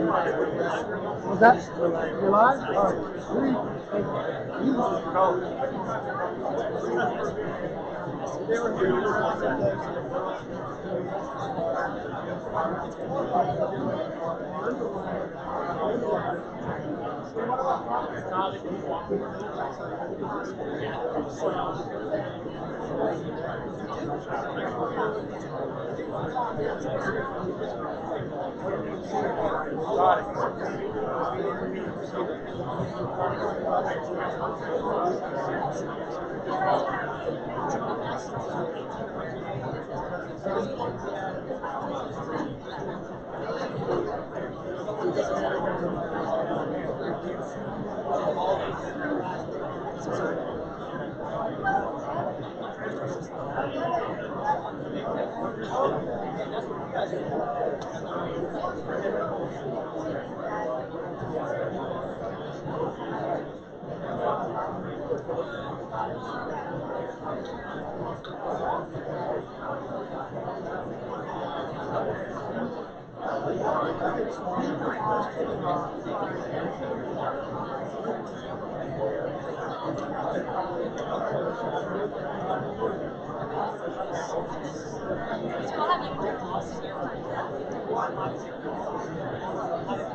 Was that you live? All right.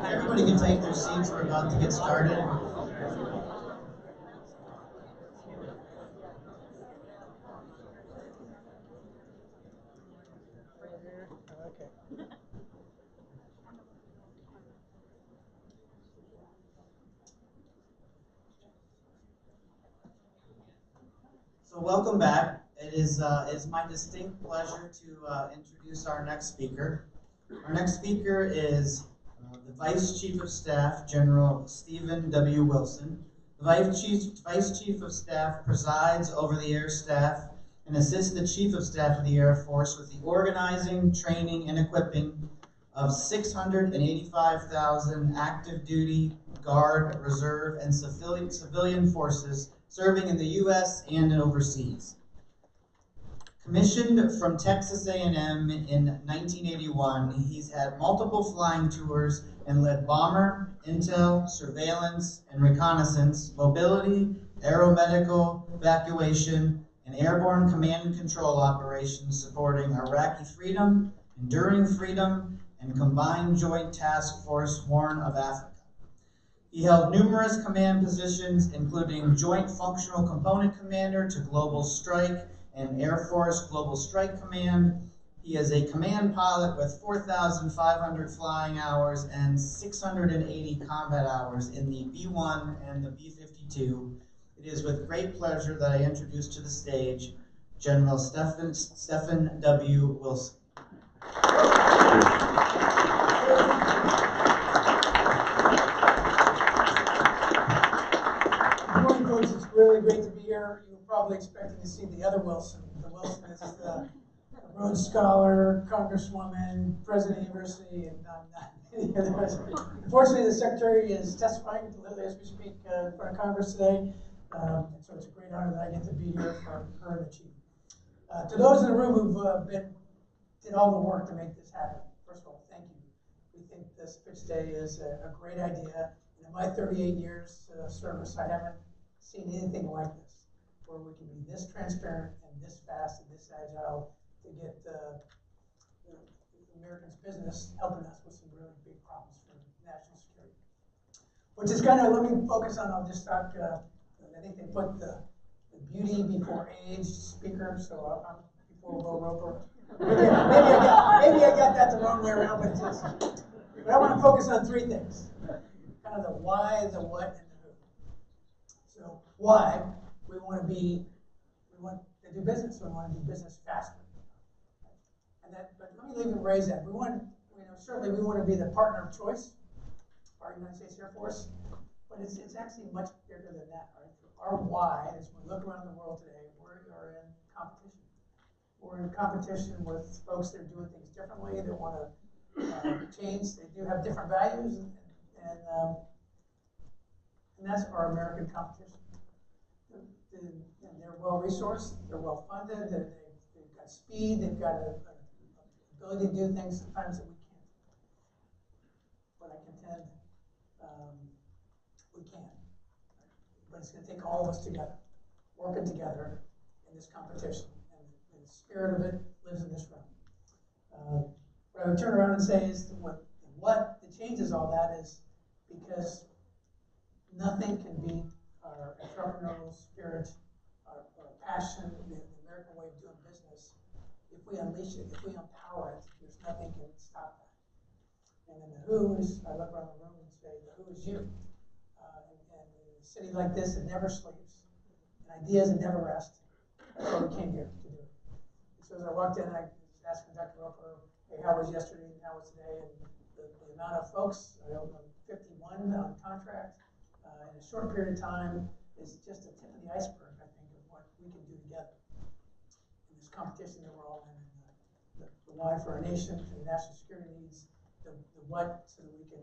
Everybody can take their seats. We're about to get started. So welcome back. It's my distinct pleasure to introduce our next speaker. Our next speaker is the Vice Chief of Staff, General Stephen W. Wilson. The Vice Chief of Staff presides over the Air Staff and assists the Chief of Staff of the Air Force with the organizing, training, and equipping of 685,000 active duty, Guard, Reserve, and civilian forces serving in the U.S. and overseas. Commissioned from Texas A&M in 1981, he's had multiple flying tours and led bomber, intel, surveillance, and reconnaissance, mobility, aeromedical, evacuation, and airborne command and control operations supporting Iraqi freedom, enduring freedom, and Combined Joint Task Force Horn of Africa. He held numerous command positions, including Joint Functional Component Commander to Global Strike and Air Force Global Strike Command. He is a command pilot with 4,500 flying hours and 680 combat hours in the B-1 and the B-52. It is with great pleasure that I introduce to the stage General Stephen W. Wilson. It's really great to be here. You were probably expecting to see the other Wilson. The Wilson is the Rhodes Scholar, Congresswoman, President of the University, and not many others. Unfortunately, the Secretary is testifying literally as we speak in front of Congress today. So it's a great honor that I get to be here for her and the Chief. To those in the room who've did all the work to make this happen, first of all, thank you. We think this pitch day is a great idea. And in my 38 years service, I haven't seen anything like this, where we can be this transparent and this fast and this agile to get Americans' business helping us with some really big problems for national security. Which is kind of, let me focus on, I'll just talk, I think they put the beauty before age speaker, so I'm before Will Roper. Maybe I got that the wrong way around, but I want to focus on three things. Kind of the why, the what, and the who. So why? We want to do business. We want to do business faster. But let me even raise that. Certainly we want to be the partner of choice for our United States Air Force, but it's actually much bigger than that, right? Our why is when we look around the world today, we are in competition. We're in competition with folks that are doing things differently, that want to change. They do have different values, and that's our American competition. They're well-resourced, they're well-funded, they've got speed, they've got an ability to do things sometimes that we can't. But I can attend, we can. But it's going to take all of us together, working together in this competition. And the spirit of it lives in this room. What I would turn around and say is what changes all that is because nothing can beat our entrepreneurial spirit, our passion, the American way of doing business. If we unleash it, if we empower it, there's nothing can stop that. And then the who is, I look around the room and say, the who is you. And in a city like this, it never sleeps. And ideas never rest. That's what we came here to do. And so as I walked in, I was asking Dr. Roper, hey, how was yesterday and how was today? And the amount of folks, I know 51 on contract in a short period of time is just a tip of the iceberg, I think, of what we can do together in this competition that we're all in. And the why for our nation, for the national security needs, the what, so that we can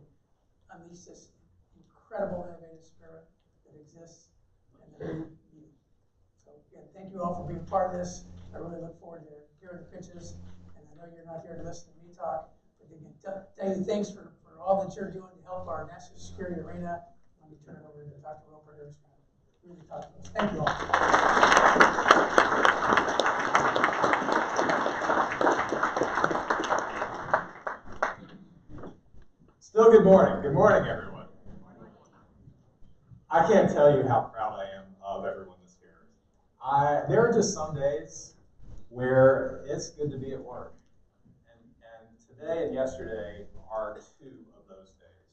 unleash this incredible innovative spirit that exists and the you. So again, thank you all for being part of this. I really look forward to hearing the pitches, and I know you're not here to listen to me talk, but again, tell you thanks for all that you're doing to help our national security arena. Let me turn it over to Dr. Roper here, who's going to really talk to us. Thank you all. Still good morning. Good morning, everyone. I can't tell you how proud I am of everyone that's here. There are just some days where it's good to be at work. And today and yesterday are two of those days.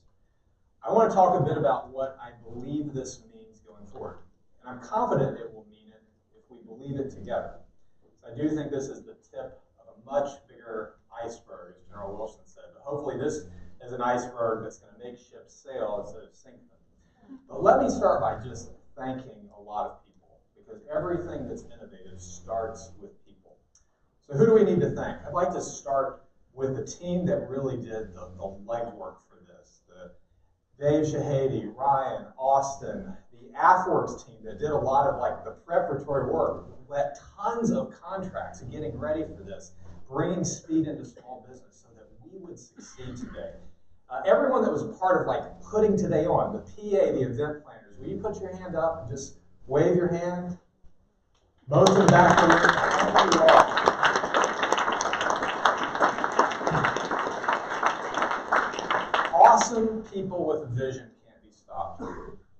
I want to talk a bit about what I believe this means going forward. And I'm confident it will mean it if we believe it together. So I do think this is the tip of a much bigger iceberg, as General Wilson said. But hopefully this is an iceberg that's going to make ships sail instead of sink them. But let me start by just thanking a lot of people, because everything that's innovative starts with people. So who do we need to thank? I'd like to start with the team that really did the legwork for this. Dave Shahady, Ryan, Austin, the AFWorks team that did a lot of the preparatory work, led tons of contracts and getting ready for this, bringing speed into small business so that we would succeed today. Everyone that was part of putting today on, the PA, the event planners, will you put your hand up and just wave your hand? Most of the back of the room, thank you all. Awesome people with a vision can't be stopped.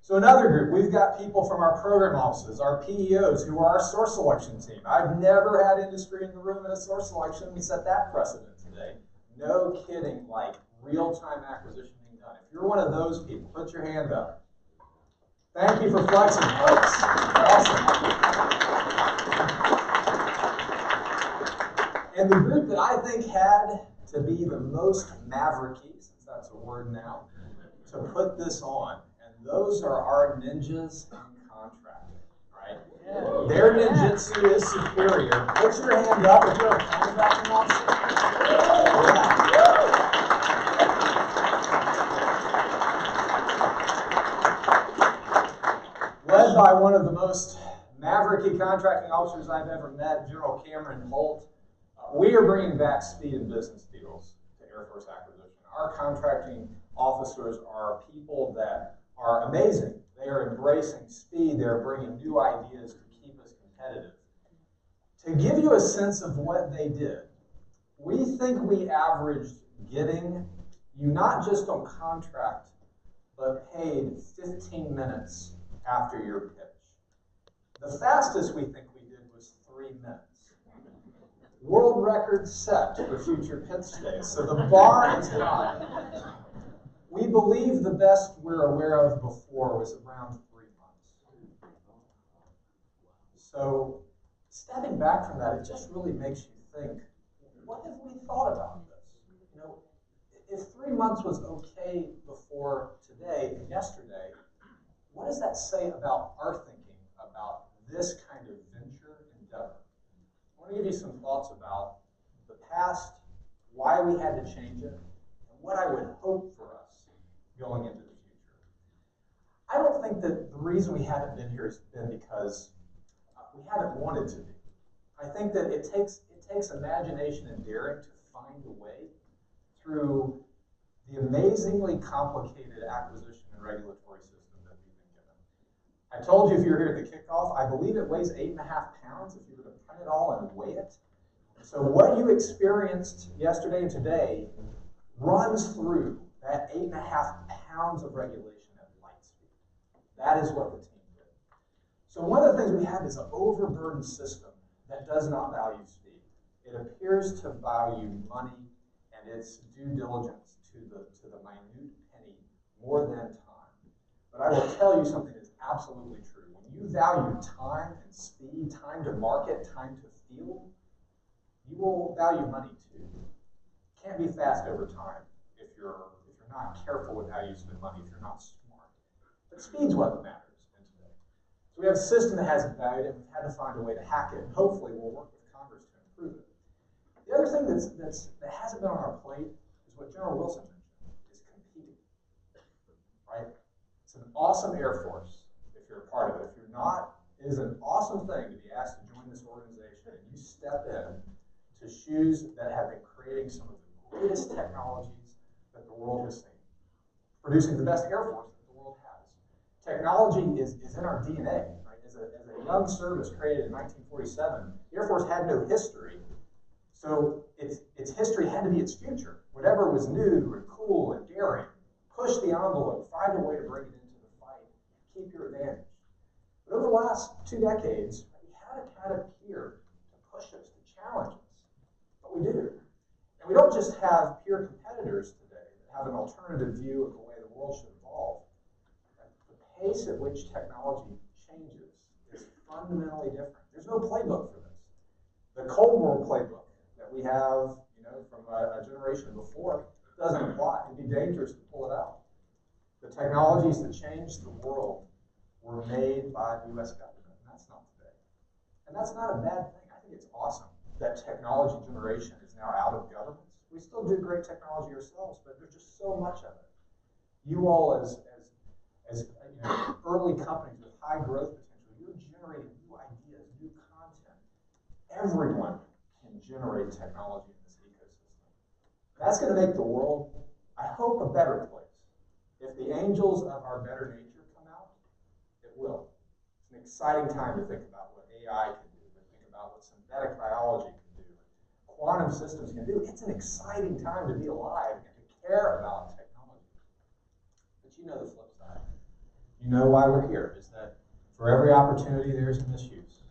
So another group, we've got people from our program offices, our PEOs, who are our source selection team. I've never had industry in the room in a source selection. We set that precedent today. No kidding, real-time acquisition being done. If you're one of those people, put your hand up. Thank you for flexing, folks. Awesome. And the group that I think had to be the most mavericky, since that's a word now, to put this on. And those are our ninjas in contract, right? Yeah. Their ninjutsu is superior. Put your hand up if you're a contracting officer. Yeah. Led by one of the most mavericky contracting officers I've ever met, General Cameron Holt, we are bringing back speed in business deals to Air Force acquisition. Our contracting officers are people that are amazing. They are embracing speed. They're bringing new ideas to keep us competitive. To give you a sense of what they did, we think we averaged getting you not just on contract, but paid 15 minutes after your pitch. The fastest we think we did was 3 minutes. World record set for future pitch days, so the bar is high. We believe the best we're aware of before was around 3 months. So stepping back from that, it just really makes you think, what have we thought about this? If 3 months was okay before today and yesterday, what does that say about our thinking about this kind of venture endeavor? I want to give you some thoughts about the past, why we had to change it, and what I would hope for us going into the future. I don't think that the reason we haven't been here has been because we haven't wanted to be. I think that it takes imagination and daring to find a way through the amazingly complicated acquisition and regulatory system that we've been given. I told you if you were here at the kickoff, I believe it weighs 8.5 pounds if you were to print it all and weigh it. So what you experienced yesterday and today runs through that 8.5 pounds of regulation at light speed. That is what the team did. So one of the things we have is an overburdened system that does not value speed. It appears to value money and its due diligence to the minute penny more than time. But I will tell you something that's absolutely true. When you value time and speed, time to market, time to field, you will value money too. Can't be fast over time if you're not careful with how you spend money, if you're not smart. But speed's what matters in today. So we have a system that hasn't valued it. We've had to find a way to hack it, and hopefully we'll work with Congress to improve it. The other thing that hasn't been on our plate is what General Wilson mentioned, is competing, right? It's an awesome Air Force if you're a part of it. If you're not, it is an awesome thing to be asked to join this organization and you step in to shoes that have been creating some of the greatest technologies that the world has seen, producing the best Air Force that the world has. Technology is in our DNA, right? As a young service created in 1947, the Air Force had no history, so its history had to be its future. Whatever was new and cool and daring, push the envelope, find a way to bring it into the fight, keep your advantage. But over the last 2 decades, we haven't had a peer to push us, to challenge us. But we do. And we don't just have peer competitors today that have an alternative view of the way the world should evolve. The pace at which technology changes is fundamentally different. There's no playbook for this. The Cold War playbook that we have, from a generation before doesn't apply. It'd be dangerous to pull it out. The technologies that changed the world were made by the U.S. government, and that's not today. And that's not a bad thing. I think it's awesome that technology generation is now out of governments. We still do great technology ourselves, but there's just so much of it. You all, as early companies with high growth potential, you're generating new ideas, new content. Everyone can generate technology in this ecosystem. That's going to make the world, I hope, a better place. If the angels of our better nature come out, it will. It's an exciting time to think about what AI can do, to think about what synthetic biology can do, quantum systems can do. It's an exciting time to be alive and to care about technology. But you know the flip side. You know why we're here, is that for every opportunity there's a misuse.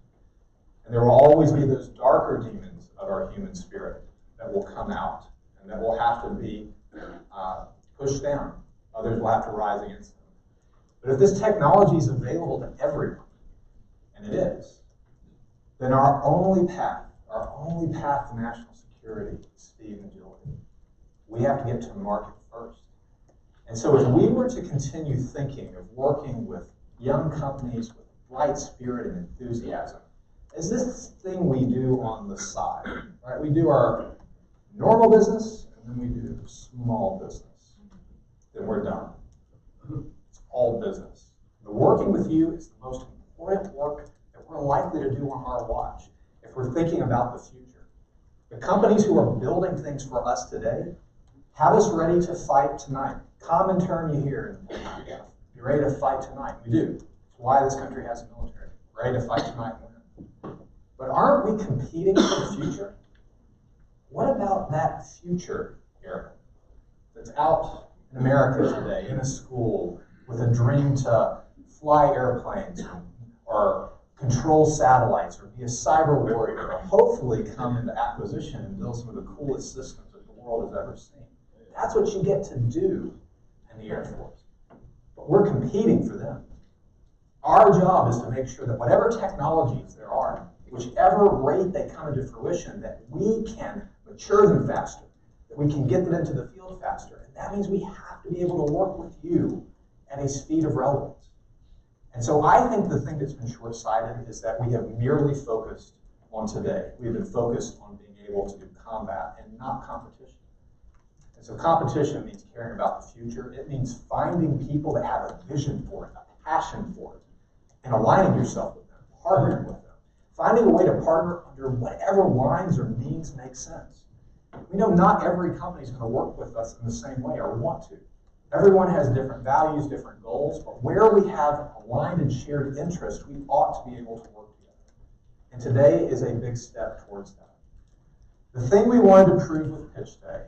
And there will always be those darker demons of our human spirit that will come out and that will have to be pushed down. Others will have to rise against them. But if this technology is available to everyone, and it is, then our only path to national security is speed and agility. We have to get to the market first. And so if we were to continue thinking of working with young companies with bright spirit and enthusiasm, as this thing we do on the side, right? We do our normal business, and then we do small business. Then we're done. It's all business. The working with you is the most important work that we're likely to do on our watch if we're thinking about the future. The companies who are building things for us today have us ready to fight tonight. Common term you hear in Pentagon. Be ready to fight tonight. We do. It's why this country has a military. Ready to fight tonight and win. But aren't we competing for the future? What about that future, Eric, that's out in America today, in a school, with a dream to fly airplanes or control satellites or be a cyber warrior or hopefully come into acquisition and build some of the coolest systems that the world has ever seen? That's what you get to do in the Air Force. But we're competing for them. Our job is to make sure that whatever technologies there are, whichever rate they come into fruition, that we can mature them faster, that we can get them into the field faster. And that means we have to be able to work with you at a speed of relevance. And so I think the thing that's been short-sighted is that we have merely focused on today. We've been focused on being able to do combat and not competition. And so competition means caring about the future. It means finding people that have a vision for it, a passion for it, and aligning yourself with them, partnering with them, finding a way to partner under whatever lines or means make sense. We know not every company is going to work with us in the same way or want to. Everyone has different values, different goals, but where we have aligned and shared interest, we ought to be able to work together. And today is a big step towards that. The thing we wanted to prove with Pitch Day,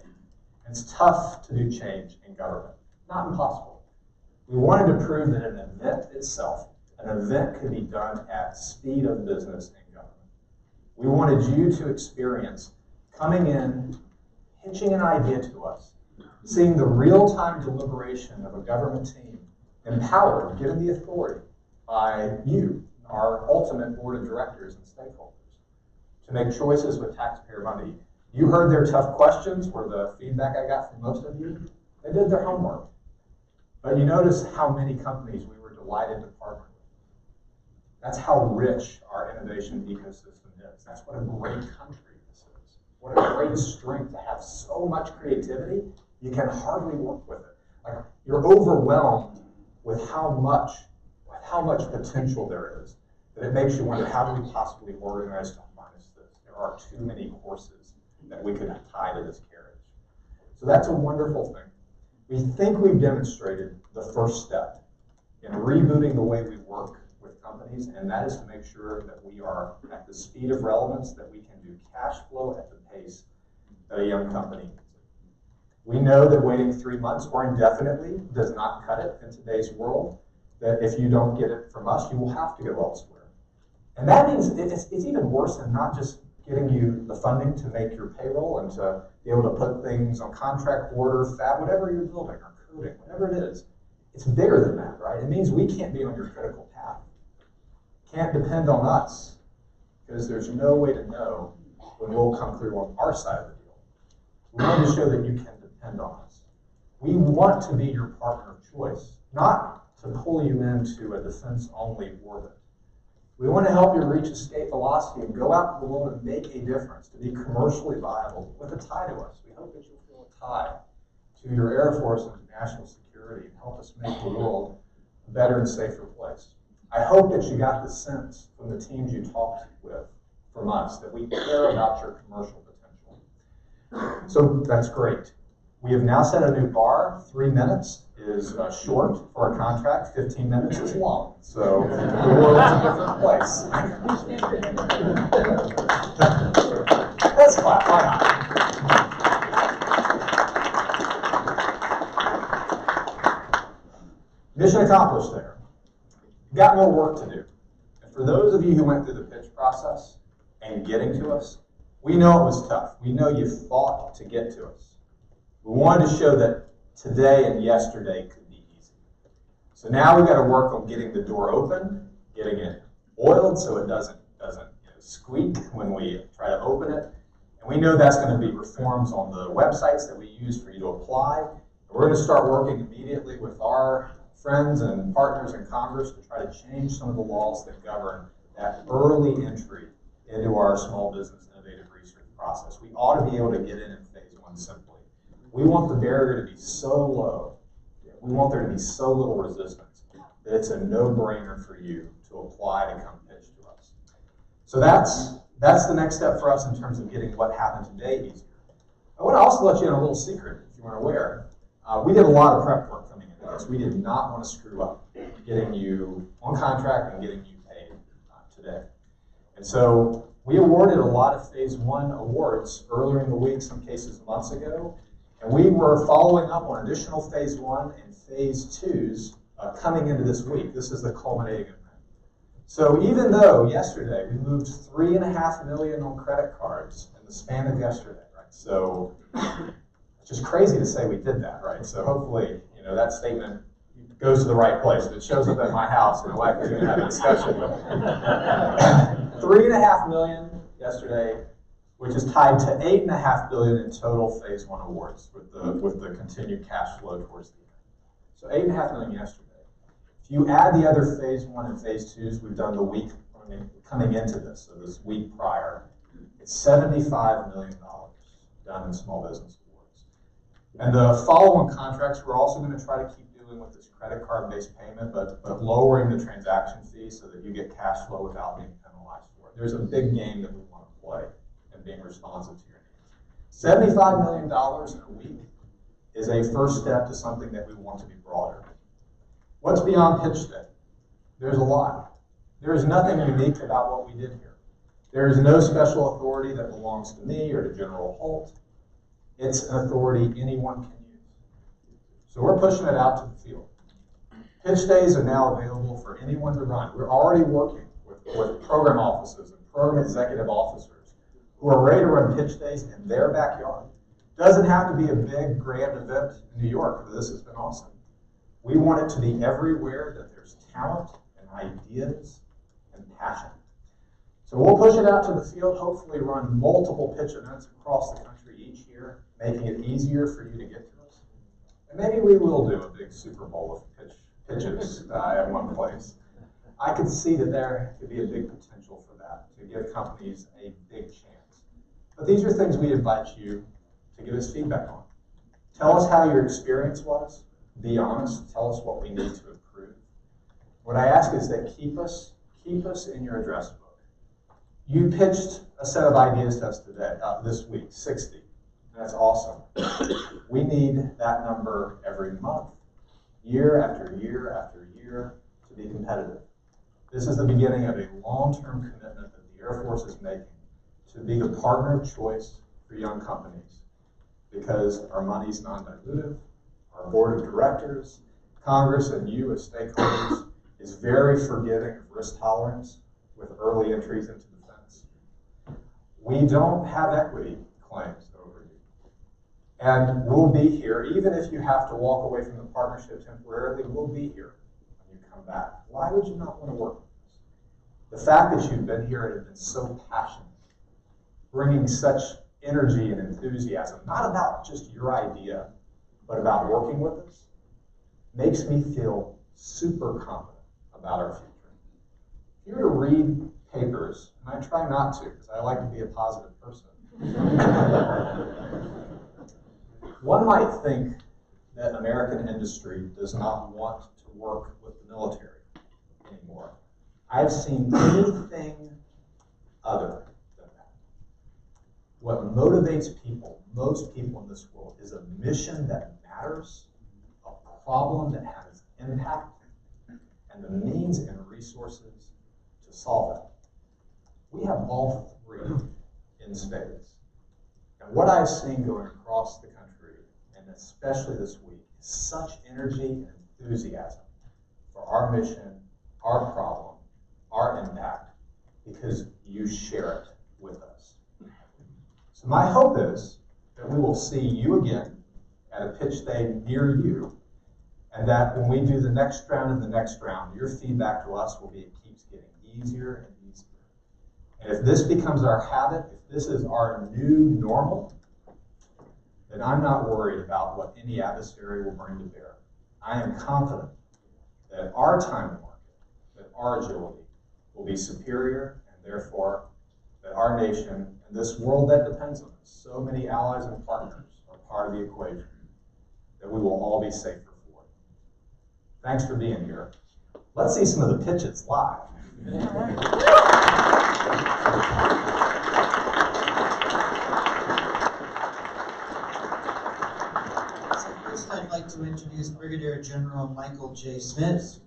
and it's tough to do change in government, not impossible. We wanted to prove that an event itself, an event could be done at speed of business in government. We wanted you to experience coming in, pitching an idea to us, seeing the real-time deliberation of a government team empowered, given the authority by you, our ultimate board of directors and stakeholders, to make choices with taxpayer money. You heard their tough questions, were the feedback I got from most of you. They did their homework. But you notice how many companies we were delighted to partner with. That's how rich our innovation ecosystem is. That's what a great country this is. What a great strength to have so much creativity, you can hardly work with it. Like, you're overwhelmed with how much potential there is, that it makes you wonder, how do we possibly organize to harness this? There are too many horses that we could tie to this carriage. So that's a wonderful thing. We think we've demonstrated the first step in rebooting the way we work with companies, and that is to make sure that we are at the speed of relevance, that we can do cash flow at the pace that a young company needs. We know that waiting 3 months or indefinitely does not cut it in today's world, that if you don't get it from us, you will have to go elsewhere. And that means it's even worse than not just getting you the funding to make your payroll and to be able to put things on contract, order, fab, whatever you're building or coding, whatever it is. It's bigger than that, right? It means we can't be on your critical path. Can't depend on us, because there's no way to know when we'll come through on our side of the deal. We want to show that you can depend on us. We want to be your partner of choice, not to pull you into a defense-only orbit. We want to help you reach escape velocity and go out to the world and make a difference, to be commercially viable with a tie to us. We hope that you'll feel a tie to your Air Force and to national security and help us make the world a better and safer place. I hope that you got the sense from the teams you talked with from us that we care about your commercial potential. So that's great. We have now set a new bar. 3 minutes is short for a contract. 15 minutes is long. So the world's a different place. Let's clap. Why not? Mission accomplished there. We've got more work to do. And for those of you who went through the pitch process and getting to us, we know it was tough. We know you fought to get to us. We wanted to show that today and yesterday could be easy. So now we've got to work on getting the door open, getting it oiled so it doesn't squeak when we try to open it. And we know that's going to be reforms on the websites that we use for you to apply. And we're going to start working immediately with our friends and partners in Congress to try to change some of the laws that govern that early entry into our small business innovative research process. We ought to be able to get in phase 1 simply. We want the barrier to be so low, we want there to be so little resistance that it's a no-brainer for you to apply to come pitch to us. So that's the next step for us in terms of getting what happened today easier. I want to also let you in a little secret, if you weren't aware. We did a lot of prep work coming into this. We did not want to screw up getting you on contract and getting you paid today. And so we awarded a lot of phase 1 awards earlier in the week, some cases months ago. And we were following up on additional phase 1 and phase 2s coming into this week. This is the culminating event. So even though yesterday we moved $3.5 million on credit cards in the span of yesterday, right? So it's just crazy to say we did that, right? So hopefully, that statement goes to the right place. If it shows up at my house, my wife is going to have a discussion with me. $3.5 million yesterday, which is tied to $8.5 billion in total phase 1 awards with the continued cash flow towards the end. So $8.5 million yesterday. If you add the other phase 1 and phase 2s we've done the week coming into this, so this week prior, it's $75 million done in small business awards. And the follow-on contracts we're also going to try to keep doing with this credit card-based payment, but lowering the transaction fee so that you get cash flow without being penalized for it. There's a big game that we want to play and being responsive to your needs. $75 million in a week is a first step to something that we want to be broader. What's beyond pitch day? There's a lot. There is nothing unique about what we did here. There is no special authority that belongs to me or to General Holt. It's an authority anyone can use. So we're pushing it out to the field. Pitch days are now available for anyone to run. We're already working with program offices and program executive officers who are ready to run pitch days in their backyard. Doesn't have to be a big, grand event in New York, but this has been awesome. We want it to be everywhere that there's talent and ideas and passion. So we'll push it out to the field, hopefully run multiple pitch events across the country each year, making it easier for you to get to us. And maybe we will do a big Super Bowl of pitches at one place. I could see that there could be a big potential for that, to give companies a big chance. But these are things we invite you to give us feedback on. Tell us how your experience was. Be honest. Tell us what we need to improve. What I ask is that keep us in your address book. You pitched a set of ideas to us today, this week, 60. That's awesome. We need that number every month, year after year after year, to be competitive. This is the beginning of a long-term commitment that the Air Force is making to be the partner of choice for young companies, because our money's non-dilutive, our board of directors, Congress, and you as stakeholders is very forgiving of risk tolerance with early entries into defense. We don't have equity claims over you. And we'll be here, even if you have to walk away from the partnership temporarily, we'll be here when you come back. Why would you not want to work with us? The fact that you've been here and have been so passionate, bringing such energy and enthusiasm, not about just your idea, but about working with us, makes me feel super confident about our future. If you were to read papers, and I try not to because I like to be a positive person, one might think that American industry does not want to work with the military anymore. I've seen anything other than that. What motivates people, most people in this world, is a mission that matters, a problem that has impact, and the means and resources to solve it. We have all three in spades. And what I've seen going across the country, and especially this week, is such energy and enthusiasm for our mission, our problem, our impact, because you share it with us. So my hope is that we will see you again at a pitch day near you, and that when we do the next round and the next round, your feedback to us will be it keeps getting easier and easier. And if this becomes our habit, if this is our new normal, then I'm not worried about what any adversary will bring to bear. I am confident that our time to market, that our agility will be superior, and therefore that our nation and this world that depends on us, so many allies and partners are part of the equation, that we will all be safer for it. Thanks for being here. Let's see some of the pitches live. First, I'd like to introduce Brigadier General Michael J. Smith.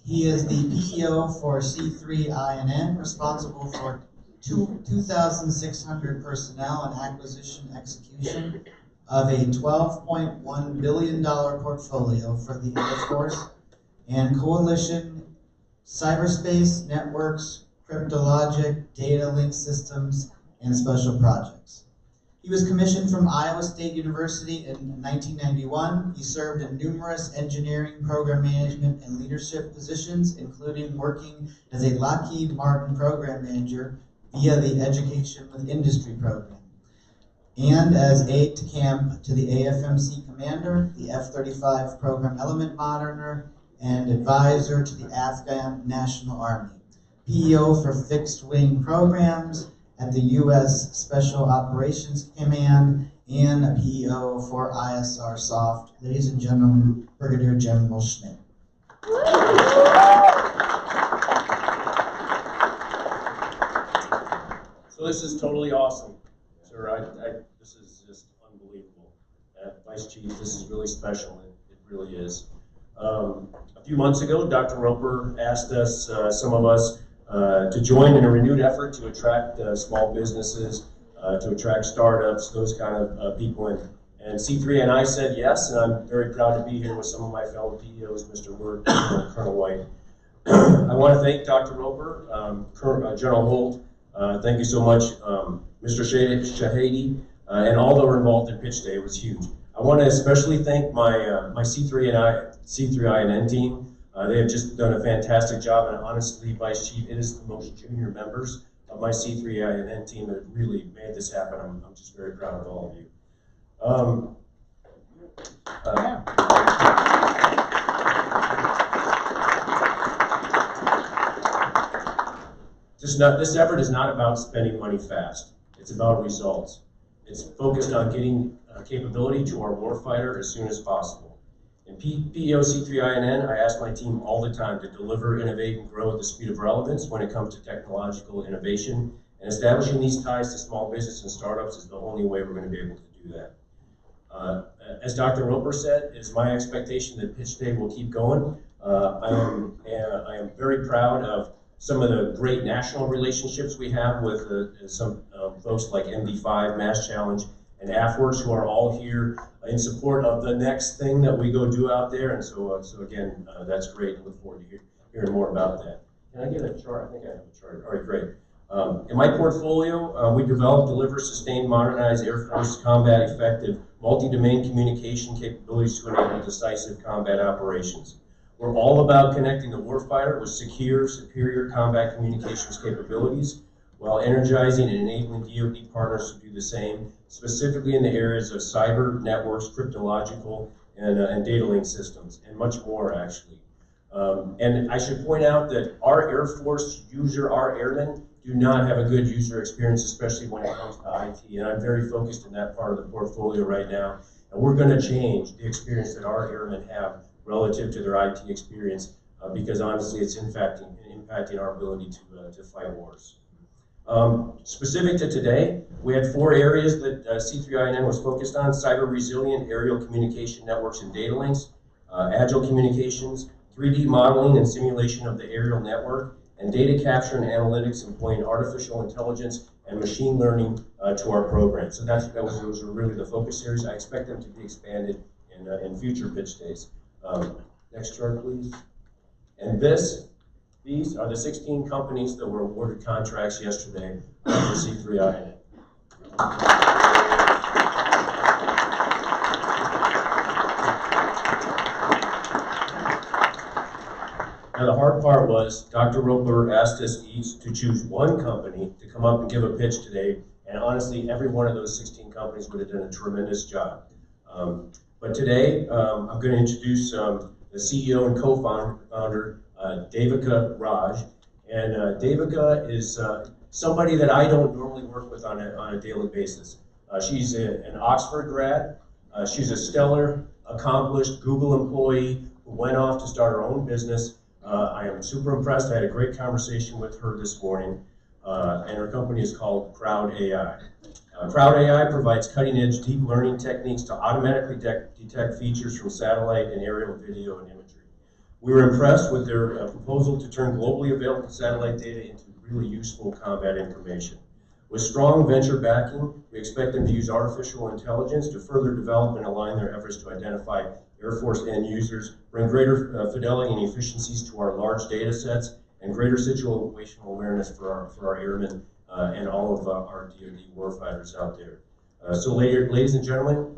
He is the PEO for C3INN, responsible for 2,600 personnel and acquisition execution of a $12.1 billion portfolio for the Air Force and coalition cyberspace, networks, cryptologic, data link systems, and special projects. He was commissioned from Iowa State University in 1991. He served in numerous engineering, program management, and leadership positions, including working as a Lockheed Martin program manager via the Education with Industry program, and as aide-de-camp to the AFMC commander, the F-35 program element monitor, and advisor to the Afghan National Army. PEO for fixed-wing programs at the U.S. Special Operations Command, and a PEO for ISR Soft. Ladies and gentlemen, Brigadier General Schmidt. So this is totally awesome. sir. This is just unbelievable. Vice Chief, this is really special. It really is. A few months ago, Dr. Roper asked us, some of us, to join in a renewed effort to attract small businesses, to attract startups, those kind of people. And C3 and I said yes, and I'm very proud to be here with some of my fellow PEOs, Mr. Word and Colonel White. I want to thank Dr. Roper, General Holt. Thank you so much, Mr. Shahady, and all that were involved in Pitch Day. It was huge. I want to especially thank my C3INN team. They have just done a fantastic job, and honestly, Vice Chief, it is the most junior members of my C3INN team that really made this happen. I'm just very proud of all of you. This effort is not about spending money fast. It's about results. It's focused on getting capability to our warfighter as soon as possible. In PEO C3INN, I ask my team all the time to deliver, innovate, and grow at the speed of relevance when it comes to technological innovation, and establishing these ties to small business and startups is the only way we're going to be able to do that. As Dr. Roper said, it's my expectation that Pitch Day will keep going. I am very proud of some of the great national relationships we have with some folks like MD5, Mass Challenge, and AFWorks, who are all here in support of the next thing that we go do out there. And so again, that's great. I look forward to hearing more about that. Can I get a chart? I think I have a chart. All right, great. In my portfolio, we develop, deliver, sustain, modernize Air Force combat effective multi-domain communication capabilities to enable decisive combat operations. We're all about connecting the warfighter with secure, superior combat communications capabilities while energizing and enabling DoD partners to do the same, specifically in the areas of cyber, networks, cryptological, and data link systems, and much more, actually. And I should point out that our Air Force our airmen, do not have a good user experience, especially when it comes to IT. And I'm very focused in that part of the portfolio right now. And we're going to change the experience that our airmen have relative to their IT experience, because honestly, it's impacting our ability to fight wars. Specific to today, we had 4 areas that C3INN was focused on: cyber resilient aerial communication networks and data links, agile communications, 3D modeling and simulation of the aerial network, and data capture and analytics employing artificial intelligence and machine learning to our program. So those are really the focus areas. I expect them to be expanded in future pitch days. Next chart, please. And these are the 16 companies that were awarded contracts yesterday for C3INN. Now the hard part was Dr. Roper asked us each to choose one company to come up and give a pitch today, and honestly, every one of those 16 companies would have done a tremendous job. But today, I'm going to introduce the CEO and co-founder, Devika Raj. And Devika is somebody that I don't normally work with on a daily basis. She's an Oxford grad. She's a stellar, accomplished Google employee who went off to start her own business. I am super impressed. I had a great conversation with her this morning, and her company is called Crowd AI. Crowd AI provides cutting-edge deep learning techniques to automatically detect features from satellite and aerial video and imagery. We were impressed with their proposal to turn globally available satellite data into really useful combat information. With strong venture backing, we expect them to use artificial intelligence to further develop and align their efforts to identify Air Force end users, bring greater fidelity and efficiencies to our large data sets, and greater situational awareness for our airmen and all of our DoD warfighters out there. So ladies and gentlemen,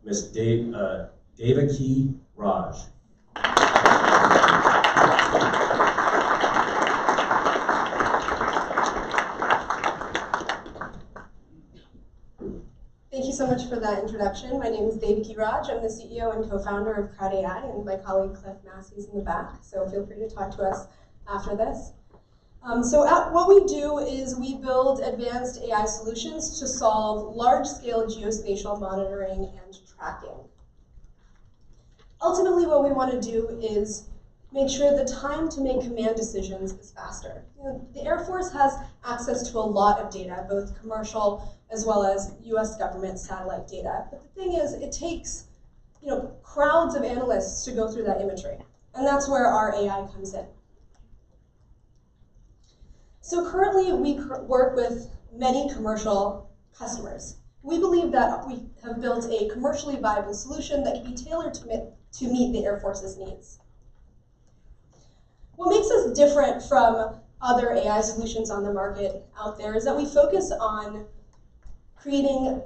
Ms. Devika Raj. Thank you so much for that introduction. My name is Devika Raj. I'm the CEO and co-founder of Crowd AI, and my colleague Cliff Massey's in the back, so feel free to talk to us after this. What we do is we build advanced AI solutions to solve large-scale geospatial monitoring and tracking. Ultimately, what we want to do is make sure the time to make command decisions is faster. You know, the Air Force has access to a lot of data, both commercial as well as US government satellite data. But the thing is, it takes crowds of analysts to go through that imagery. And that's where our AI comes in. So currently, we work with many commercial customers. We believe that we have built a commercially viable solution that can be tailored to meet the Air Force's needs. What makes us different from other AI solutions on the market out there is that we focus on creating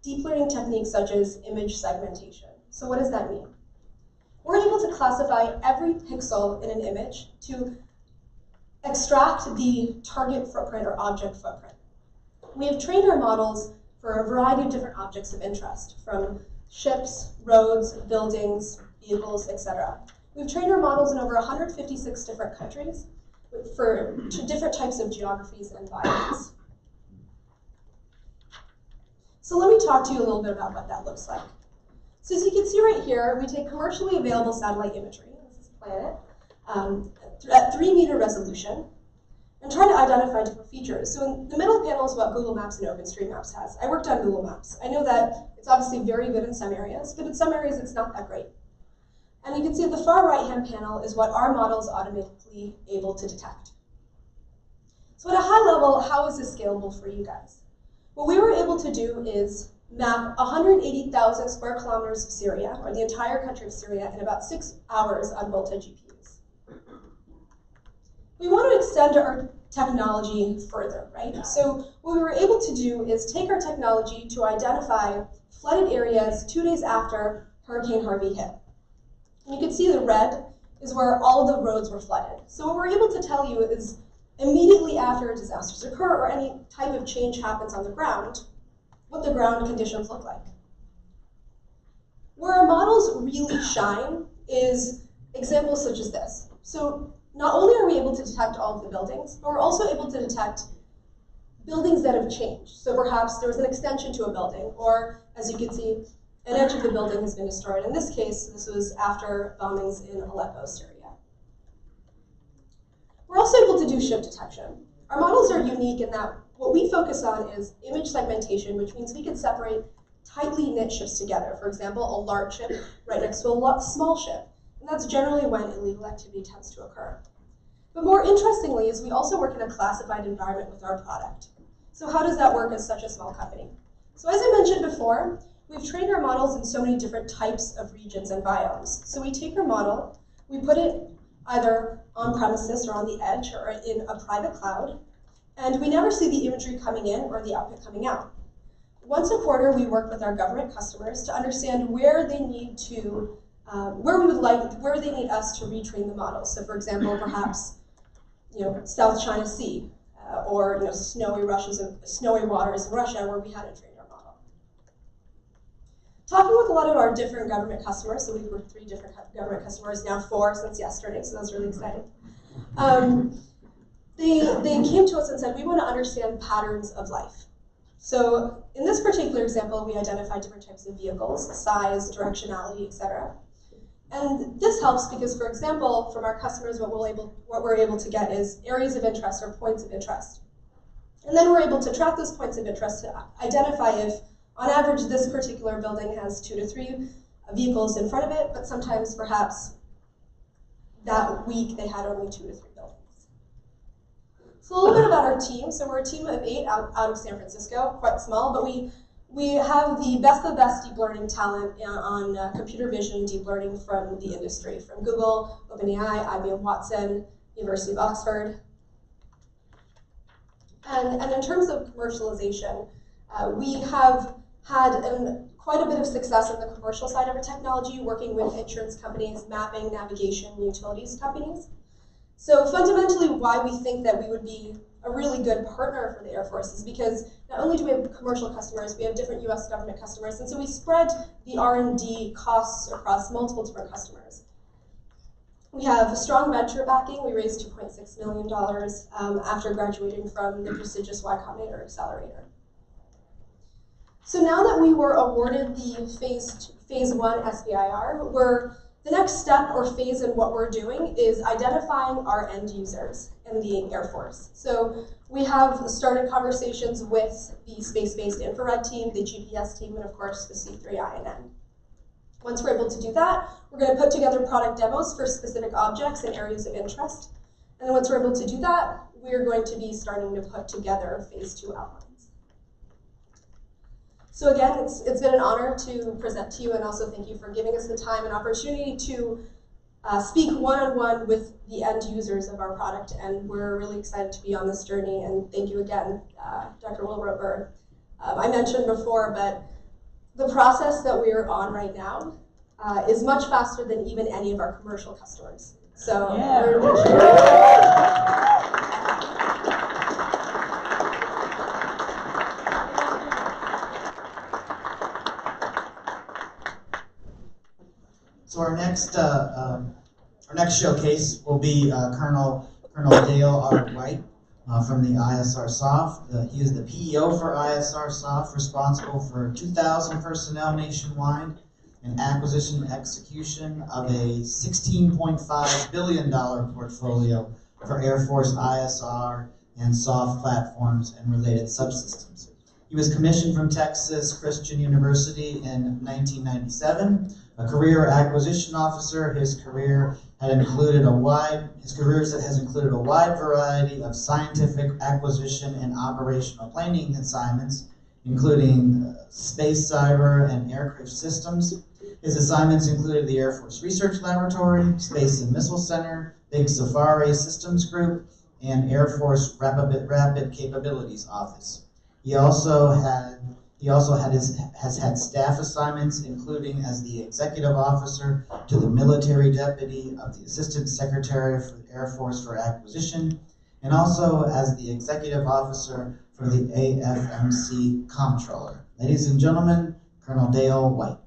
deep learning techniques such as image segmentation. So what does that mean? We're able to classify every pixel in an image to extract the target footprint or object footprint. We have trained our models for a variety of different objects of interest, from ships, roads, buildings, vehicles, etc. We've trained our models in over 156 different countries for different types of geographies and biomes. So let me talk to you a little bit about what that looks like. So as you can see right here, we take commercially available satellite imagery, this is Planet, at 3-meter resolution, and try to identify different features. So in the middle panel is what Google Maps and OpenStreetMaps has. I worked on Google Maps. I know that it's obviously very good in some areas, but in some areas it's not that great. And you can see at the far right-hand panel is what our model is automatically able to detect. So at a high level, how is this scalable for you guys? What we were able to do is map 180,000 square kilometers of Syria, or the entire country of Syria, in about 6 hours on Volta GPUs. We want to extend our technology further, right? So what we were able to do is take our technology to identify flooded areas 2 days after Hurricane Harvey hit. And you can see the red is where all of the roads were flooded. So what we're able to tell you is immediately after disasters occur or any type of change happens on the ground, what the ground conditions look like. Where our models really shine is examples such as this. So not only are we able to detect all of the buildings, but we're also able to detect buildings that have changed. So perhaps there was an extension to a building, or as you can see, an edge of the building has been destroyed. In this case, this was after bombings in Aleppo, Syria. We're also able to do ship detection. Our models are unique in that what we focus on is image segmentation, which means we can separate tightly knit ships together. For example, a large ship right next to a small ship. And that's generally when illegal activity tends to occur. But more interestingly is we also work in a classified environment with our product. So how does that work as such a small company? So as I mentioned before, we've trained our models in so many different types of regions and biomes. So we take our model, we put it either on premises or on the edge or in a private cloud, and we never see the imagery coming in or the output coming out. Once a quarter, we work with our government customers to understand where they need to, where they need us to retrain the model. So for example, perhaps, South China Sea, or snowy waters in Russia where we hadn't trained our model. Talking with a lot of our different government customers, so we've worked 3 different government customers, now 4 since yesterday, so that's really exciting. They came to us and said, we want to understand patterns of life. So in this particular example, we identified different types of vehicles, size, directionality, etc. And this helps because, for example, from our customers, what we're able to get is areas of interest or points of interest. And then we're able to track those points of interest to identify if, on average, this particular building has 2 to 3 vehicles in front of it, but sometimes, perhaps, that week they had only 2 to 3 buildings. So a little bit about our team. So we're a team of 8 out of San Francisco, quite small, but we have the best of the best deep learning talent on computer vision deep learning from the industry, from Google, OpenAI, IBM Watson, University of Oxford. And in terms of commercialization, we have had quite a bit of success on the commercial side of our technology, working with insurance companies, mapping, navigation, utilities companies. So fundamentally, why we think that we would be a really good partner for the Air Force is because not only do we have commercial customers, we have different US government customers, and so we spread the R&D costs across multiple different customers. We have strong venture backing. We raised $2.6 million after graduating from the prestigious Y Combinator Accelerator. So now that we were awarded the phase 1 SBIR, we're The next step or phase in what we're doing is identifying our end users in the Air Force. So we have started conversations with the space-based infrared team, the GPS team, and of course the C3INN. Once we're able to do that, we're going to put together product demos for specific objects and areas of interest. And then once we're able to do that, we're going to be starting to put together phase 2 outlines. So again, it's been an honor to present to you, and also thank you for giving us the time and opportunity to speak one-on-one with the end users of our product. And we're really excited to be on this journey. And thank you again, Dr. Wilroper. I mentioned before, but the process that we're on right now is much faster than even any of our commercial customers. So So our next showcase will be Colonel Dale R. White from the ISR SOF. He is the PEO for ISR SOF, responsible for 2,000 personnel nationwide and acquisition and execution of a $16.5 billion portfolio for Air Force ISR and SOF platforms and related subsystems. He was commissioned from Texas Christian University in 1997. A career acquisition officer, his careers has included a wide variety of scientific acquisition and operational planning assignments, including space, cyber, and aircraft systems. His assignments included the Air Force Research Laboratory, Space and Missile Center, Big Safari Systems Group, and Air Force Rapid Capabilities Office. He also has had staff assignments, including as the executive officer to the military deputy of the Assistant Secretary for the Air Force for Acquisition, and also as the executive officer for the AFMC Comptroller. Ladies and gentlemen, Colonel Dale White.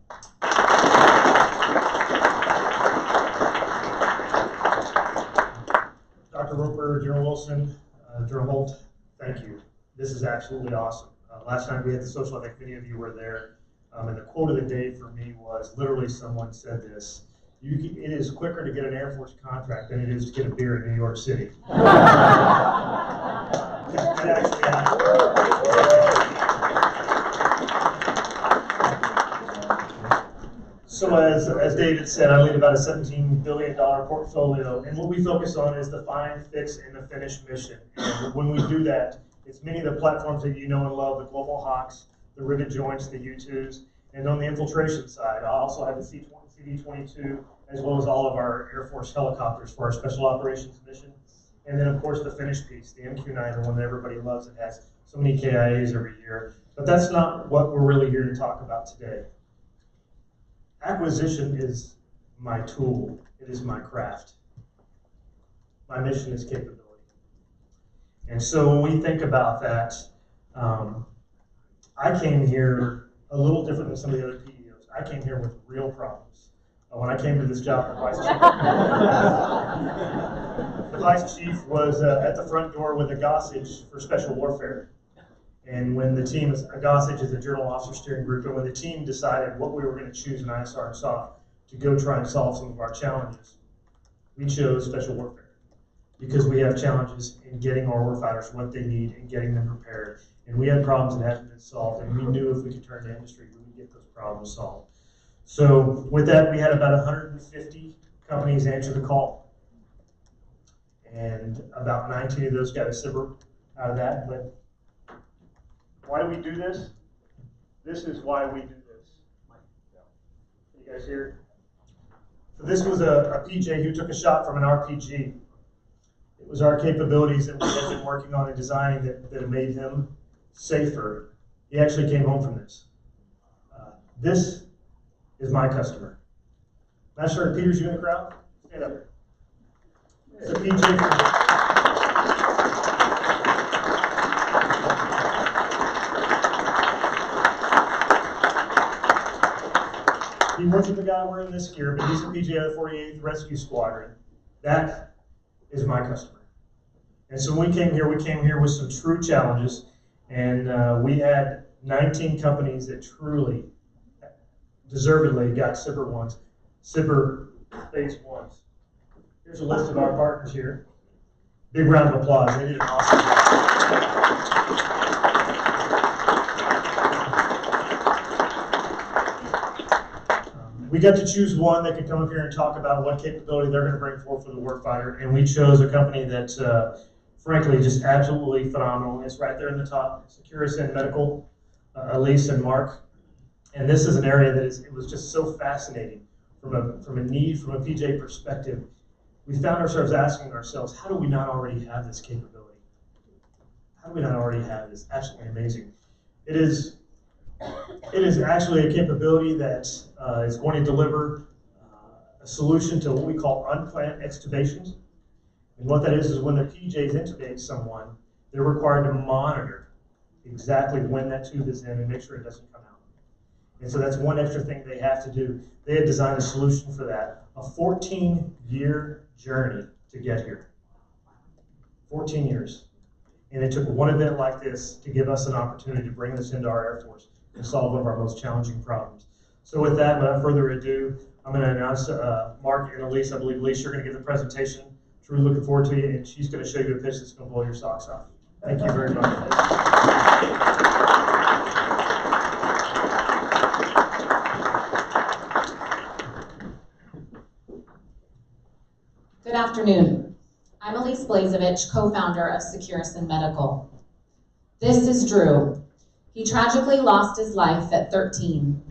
Dr. Roper, General Wilson, General Holt, thank you. This is absolutely awesome. Last time we had the social, I think many of you were there, and the quote of the day for me was literally someone said this: it is quicker to get an Air Force contract than it is to get a beer in New York City. That actually happened. So as David said, I lead about a $17 billion portfolio, and what we focus on is the find, fix, and the finish mission. And when we do that, it's many of the platforms that you know and love, the Global Hawks, the rivet joints, the U-2s, and on the infiltration side, I also have the CD-22, as well as all of our Air Force helicopters for our Special Operations mission. And then, of course, the finish piece, the MQ-9, the one that everybody loves. It has so many KIAs every year. But that's not what we're really here to talk about today. Acquisition is my tool. It is my craft. My mission is capability. And so when we think about that, I came here a little different than some of the other PEOs. I came here with real problems. When I came to this job, the vice chief was at the front door with a Gossage for special warfare. And when the team, a Gossage is a journal officer steering group, and when the team decided what we were going to choose in ISR and SOF to go try and solve some of our challenges, we chose special warfare. Because we have challenges in getting our warfighters what they need and getting them prepared. And we had problems that hadn't been solved, and we knew if we could turn to industry, we would get those problems solved. So with that, we had about 150 companies answer the call. And about 19 of those got a SIBR out of that. But why do we do this? This is why we do this. Can you guys hear? So this was a PJ who took a shot from an RPG. It was our capabilities that we had been working on and designing that made him safer. He actually came home from this. This is my customer. Not sure, Peter's you in the crowd? Stand up. It's a PJ He works with the guy wearing this gear, but he's a PJ of the 48th Rescue Squadron. That is my customer. And so when we came here with some true challenges, and we had 19 companies that truly, deservedly got SIBR ones. SIBR phase ones. Here's a list of our partners here. Big round of applause. They did an awesome job. We got to choose one that could come up here and talk about what capability they're going to bring forth for the warfighter, and we chose a company that, frankly, just absolutely phenomenal. It's right there in the top, Securus and Medical, Elise and Mark. And this is an area that it was just so fascinating from a need, from a PJ perspective. We found ourselves asking ourselves, how do we not already have this capability? How do we not already have this? Absolutely amazing. It is actually a capability that is going to deliver a solution to what we call unplanned extubations. And what that is when the PJs intubate someone, they're required to monitor exactly when that tube is in and make sure it doesn't come out. And so that's one extra thing they have to do. They had designed a solution for that, a 14-year journey to get here. 14 years. And it took one event like this to give us an opportunity to bring this into our Air Force and solve one of our most challenging problems. So with that, without further ado, I'm going to announce Mark and Elise. I believe, Elise, you're going to give the presentation. Truly looking forward to you, and she's going to show you a pitch that's going to blow your socks off. Thank you very much. Good afternoon. I'm Elise Blazevich, co-founder of Securus and Medical. This is Drew. He tragically lost his life at 13,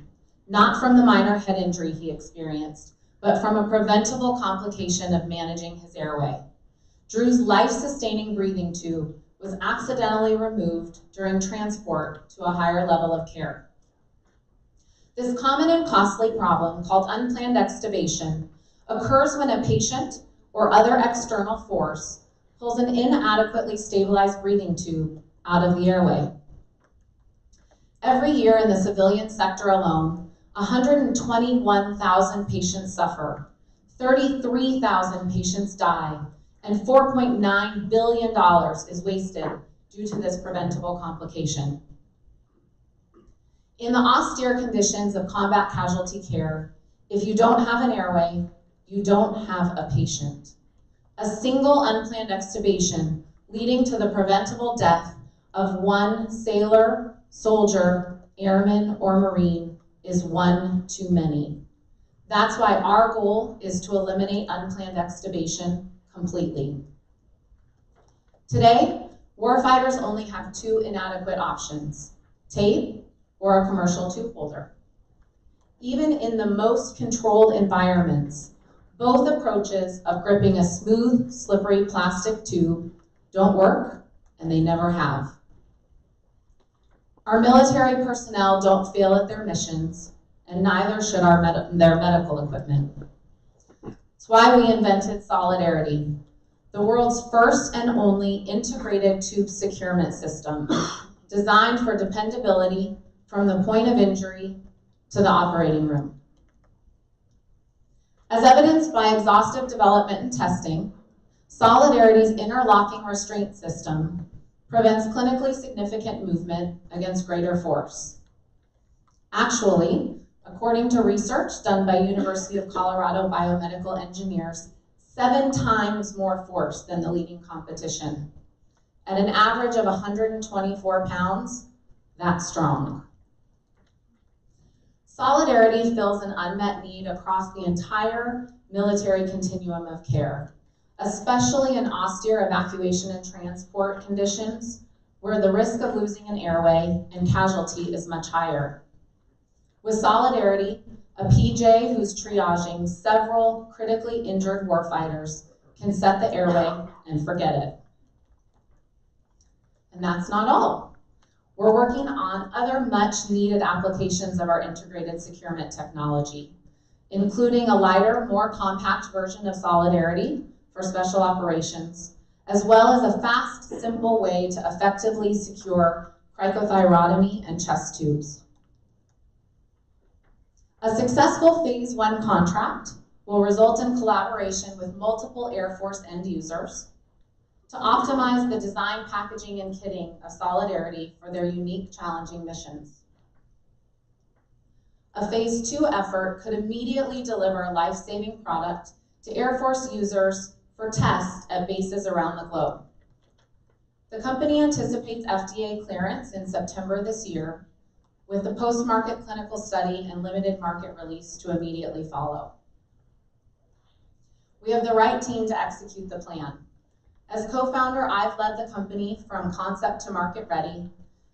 not from the minor head injury he experienced, but from a preventable complication of managing his airway. Drew's life-sustaining breathing tube was accidentally removed during transport to a higher level of care. This common and costly problem, called unplanned extubation, occurs when a patient or other external force pulls an inadequately stabilized breathing tube out of the airway. Every year in the civilian sector alone, 121,000 patients suffer, 33,000 patients die, and $4.9 billion is wasted due to this preventable complication. In the austere conditions of combat casualty care, if you don't have an airway, you don't have a patient. A single unplanned extubation leading to the preventable death of one sailor, soldier, airman, or Marine is one too many. That's why our goal is to eliminate unplanned extubation completely. Today, warfighters only have two inadequate options, tape or a commercial tube holder. Even in the most controlled environments, both approaches of gripping a smooth, slippery plastic tube don't work, and they never have. Our military personnel don't fail at their missions, and neither should their medical equipment. That's why we invented Solidarity, the world's first and only integrated tube securement system, designed for dependability from the point of injury to the operating room. As evidenced by exhaustive development and testing, Solidarity's interlocking restraint system prevents clinically significant movement against greater force. Actually, according to research done by University of Colorado biomedical engineers, 7 times more force than the leading competition. At an average of 124 pounds, that's strong. Solidarity fills an unmet need across the entire military continuum of care, especially in austere evacuation and transport conditions where the risk of losing an airway and casualty is much higher. With Solidarity, a PJ who's triaging several critically injured warfighters can set the airway and forget it. And that's not all. We're working on other much needed applications of our integrated securement technology, including a lighter, more compact version of Solidarity for special operations, as well as a fast, simple way to effectively secure cricothyrotomy and chest tubes. A successful Phase 1 contract will result in collaboration with multiple Air Force end users to optimize the design, packaging, and kitting of Solidarity for their unique, challenging missions. a Phase 2 effort could immediately deliver a life-saving product to Air Force users for tests at bases around the globe. The company anticipates FDA clearance in September this year, with the post-market clinical study and limited market release to immediately follow. We have the right team to execute the plan. As co-founder, I've led the company from concept to market ready,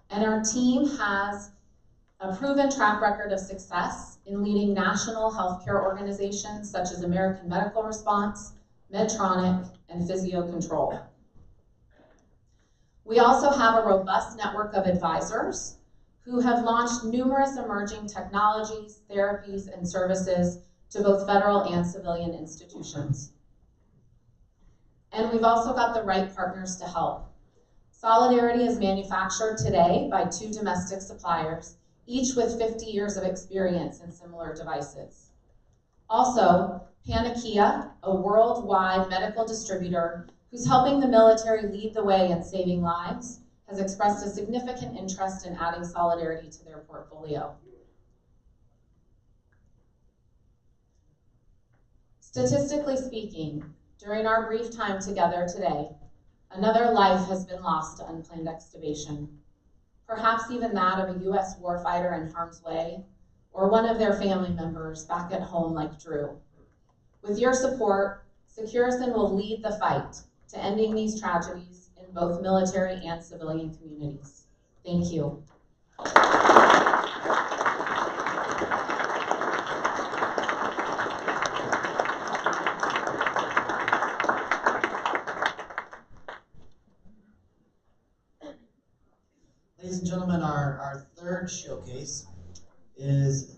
and our team has a proven track record of success in leading national healthcare organizations such as American Medical Response, Medtronic, and Physio-Control. We also have a robust network of advisors who have launched numerous emerging technologies, therapies, and services to both federal and civilian institutions. And we've also got the right partners to help. Solidarity is manufactured today by 2 domestic suppliers, each with 50 years of experience in similar devices. Also, Panakia, a worldwide medical distributor who's helping the military lead the way in saving lives, has expressed a significant interest in adding Solidarity to their portfolio. Statistically speaking, during our brief time together today, another life has been lost to unplanned extubation, perhaps even that of a U.S. warfighter in harm's way, or one of their family members back at home like Drew. With your support, Securison will lead the fight to ending these tragedies in both military and civilian communities. Thank you. Ladies and gentlemen, our third showcase is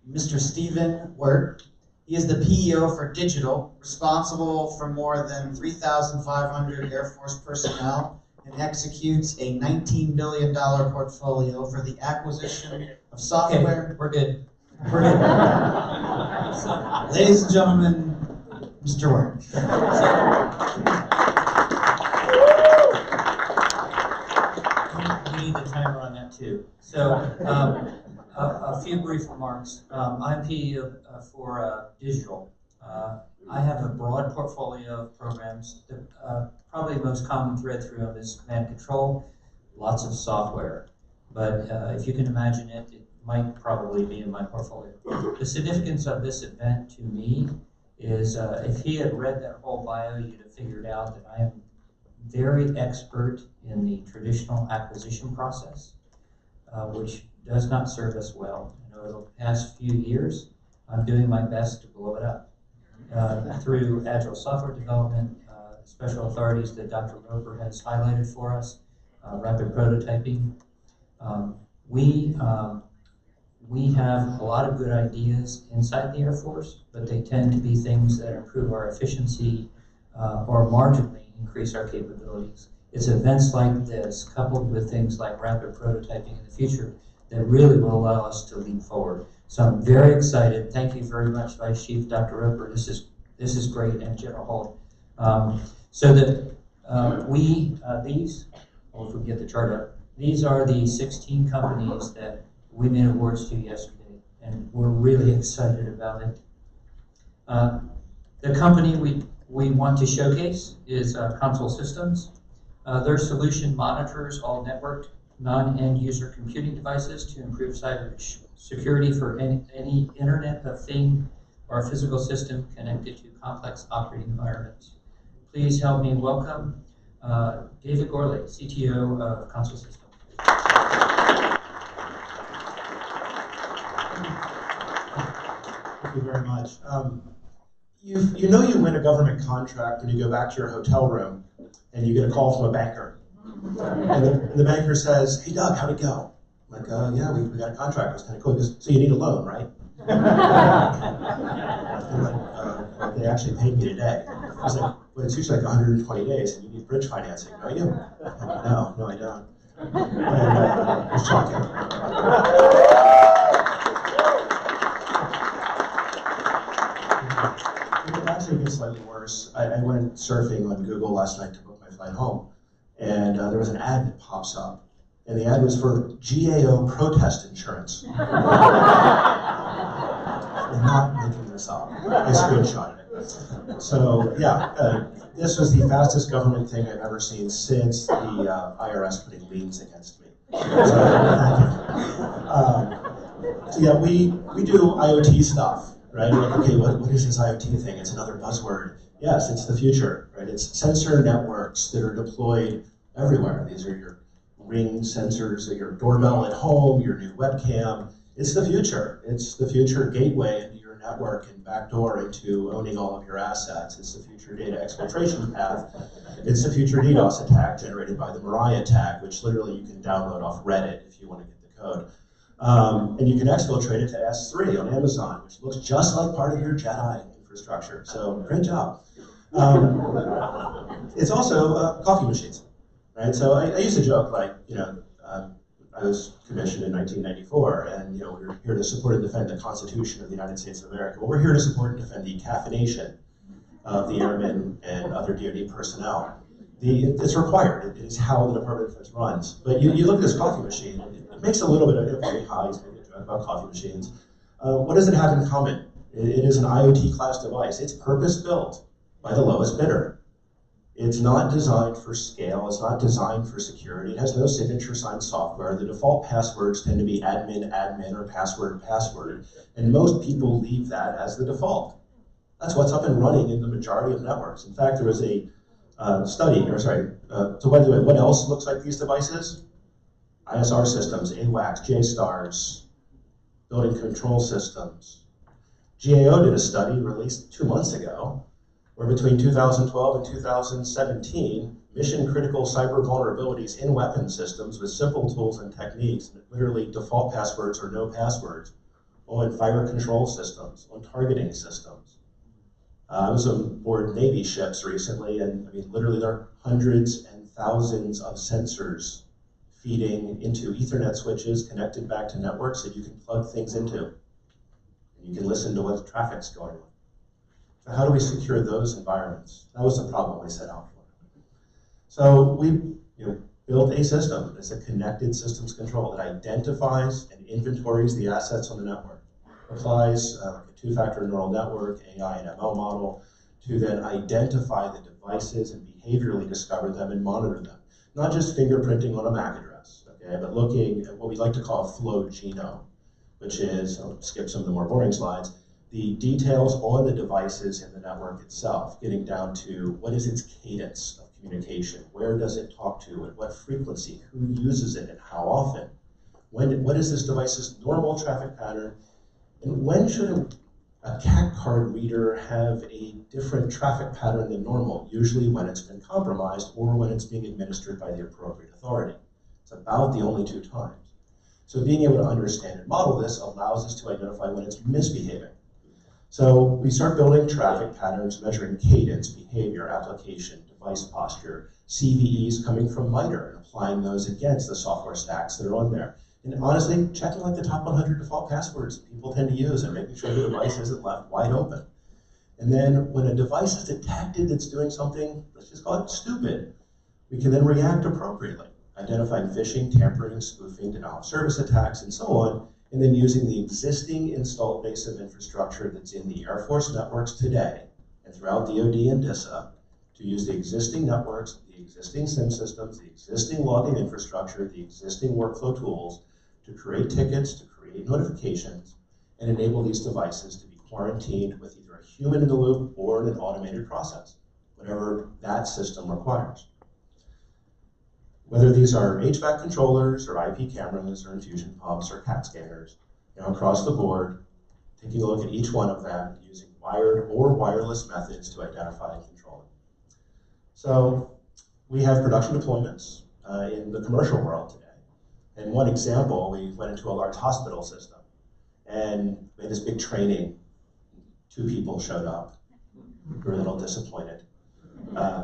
Mr. Stephen Wirt. He is the PEO for Digital, responsible for more than 3,500 Air Force personnel, and executes a $19 billion portfolio for the acquisition of software. Okay, we're good. We're good. Ladies and gentlemen, Mr. Wirt. We need the timer on that too. So, a few brief remarks. I'm PE for Digital. I have a broad portfolio of programs. Probably the most common thread through them is command and control, lots of software. But if you can imagine it, it might probably be in my portfolio. The significance of this event to me is if he had read that whole bio, you'd have figured out that I am very expert in the traditional acquisition process, which does not serve us well. And over the past few years, I'm doing my best to blow it up through agile software development, special authorities that Dr. Roper has highlighted for us, rapid prototyping. We have a lot of good ideas inside the Air Force, but they tend to be things that improve our efficiency or marginally increase our capabilities. It's events like this, coupled with things like rapid prototyping in the future, that really will allow us to leap forward. So I'm very excited. Thank you very much, Vice Chief Dr. Roper. This is great, and General Holt. So that these, if we get the chart up, these are the 16 companies that we made awards to yesterday, and we're really excited about it. The company we want to showcase is Console Systems. Their solution monitors all networked non-end user computing devices to improve cyber security for any Internet of Thing or physical system connected to complex operating environments. Please help me welcome David Gorley, CTO of Console Systems. Thank you very much. You know you win a government contract when you go back to your hotel room and you get a call from a banker. And the banker says, "Hey Doug, how'd it go?" I'm like, "Yeah, we got a contract. It was kind of cool." He goes, "So you need a loan, right?" I'm like, "They actually paid me today." I was like, "Well, it's usually like 120 days and you need bridge financing, don't you?" Like, no, I don't. And it was shocking. It actually gets slightly worse. I went surfing on Google last night to book my flight home, and there was an ad that pops up, and the ad was for GAO protest insurance. I'm not making this up. I screenshotted it. So yeah, this was the fastest government thing I've ever seen since the IRS putting liens against me. So, thank you. So yeah, we do IoT stuff, right? Like, okay, what is this IoT thing? It's another buzzword. Yes, it's the future, right? It's sensor networks that are deployed everywhere. These are your Ring sensors at your doorbell at home, your new webcam. It's the future. It's the future gateway into your network and backdoor into owning all of your assets. It's the future data exfiltration path. It's the future DDoS attack generated by the Mariah attack, which literally you can download off Reddit if you want to get the code. And you can exfiltrate it to S3 on Amazon, which looks just like part of your Jedi infrastructure. So great job. It's also coffee machines. Right, so I used to joke like, I was commissioned in 1994, and we're here to support and defend the Constitution of the United States of America. Well, we're here to support and defend the caffeination of the airmen and other DoD personnel. It's required. It is how the Department of Defense runs. But you look at this coffee machine, it makes a little bit of very high, he's making a joke about coffee machines. What does it have in common? It is an IoT class device. It's purpose-built by the lowest bidder. It's not designed for scale, it's not designed for security, it has no signature signed software. The default passwords tend to be admin, admin, or password, password, and most people leave that as the default. That's what's up and running in the majority of networks. In fact, there was a study, so by the way, what else looks like these devices? ISR systems, AWACS, JSTARS, building control systems. GAO did a study released 2 months ago, where between 2012 and 2017, mission-critical cyber vulnerabilities in weapon systems with simple tools and techniques, literally default passwords or no passwords, on fire control systems, on targeting systems. I was on board Navy ships recently, and literally there are hundreds and thousands of sensors feeding into Ethernet switches connected back to networks that you can plug things into. And you can listen to what traffic's going on. How do we secure those environments? That was the problem we set out for. So we built a system. It's a connected systems control that identifies and inventories the assets on the network, applies a two-factor neural network, AI and ML model, to then identify the devices and behaviorally discover them and monitor them. Not just fingerprinting on a MAC address, okay, but looking at what we like to call a flow genome, which is, I'll skip some of the more boring slides, the details on the devices in the network itself, getting down to what is its cadence of communication, where does it talk to, at what frequency, who uses it, and how often. What is this device's normal traffic pattern, and when should a CAC card reader have a different traffic pattern than normal, usually when it's been compromised or when it's being administered by the appropriate authority. It's about the only 2 times. So being able to understand and model this allows us to identify when it's misbehaving. So we start building traffic patterns, measuring cadence, behavior, application, device posture, CVEs coming from MITRE, and applying those against the software stacks that are on there. And honestly, checking like the top 100 default passwords that people tend to use and making sure the device isn't left wide open. And then when a device is detected that's doing something, let's just call it stupid, we can then react appropriately, identifying phishing, tampering, spoofing, denial of service attacks, and so on, and then using the existing installed base of infrastructure that's in the Air Force networks today and throughout DoD and DISA to use the existing networks, the existing SIM systems, the existing logging infrastructure, the existing workflow tools to create tickets, to create notifications, and enable these devices to be quarantined with either a human in the loop or an automated process, whatever that system requires. Whether these are HVAC controllers or IP cameras or infusion pumps or CAT scanners, across the board, taking a look at each one of them using wired or wireless methods to identify and control it. So we have production deployments in the commercial world today. And one example, we went into a large hospital system and we had this big training. 2 people showed up. We were a little disappointed.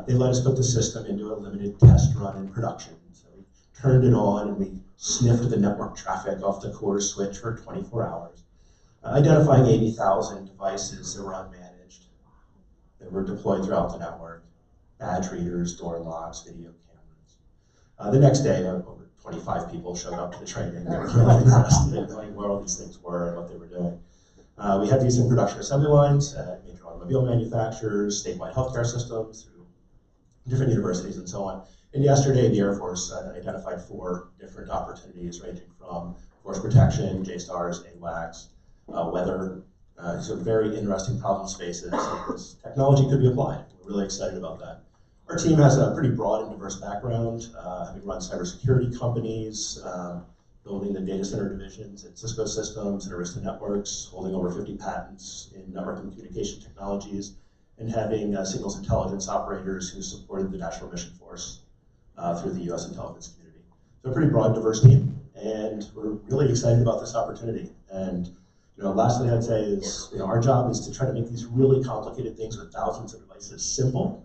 They let us put the system into a limited test run in production. So we turned it on and we sniffed the network traffic off the core switch for 24 hours, identifying 80,000 devices that were unmanaged, that were deployed throughout the network, badge readers, door locks, video cameras. The next day, over 25 people showed up to the training. They were really interested in knowing where all these things were and what they were doing. We have these in production assembly lines at major automobile manufacturers, statewide healthcare systems, through different universities and so on. And yesterday, the Air Force identified 4 different opportunities ranging from force protection, JSTARS, AWACS, weather, so very interesting problem spaces. This technology could be applied. We're really excited about that. Our team has a pretty broad and diverse background, having run cybersecurity companies, building the data center divisions at Cisco Systems and Arista Networks, holding over 50 patents in network and communication technologies, and having signals intelligence operators who supported the National Mission Force through the U.S. intelligence community. So a pretty broad, diverse team, and we're really excited about this opportunity. And lastly, I'd say is our job is to try to make these really complicated things with thousands of devices simple.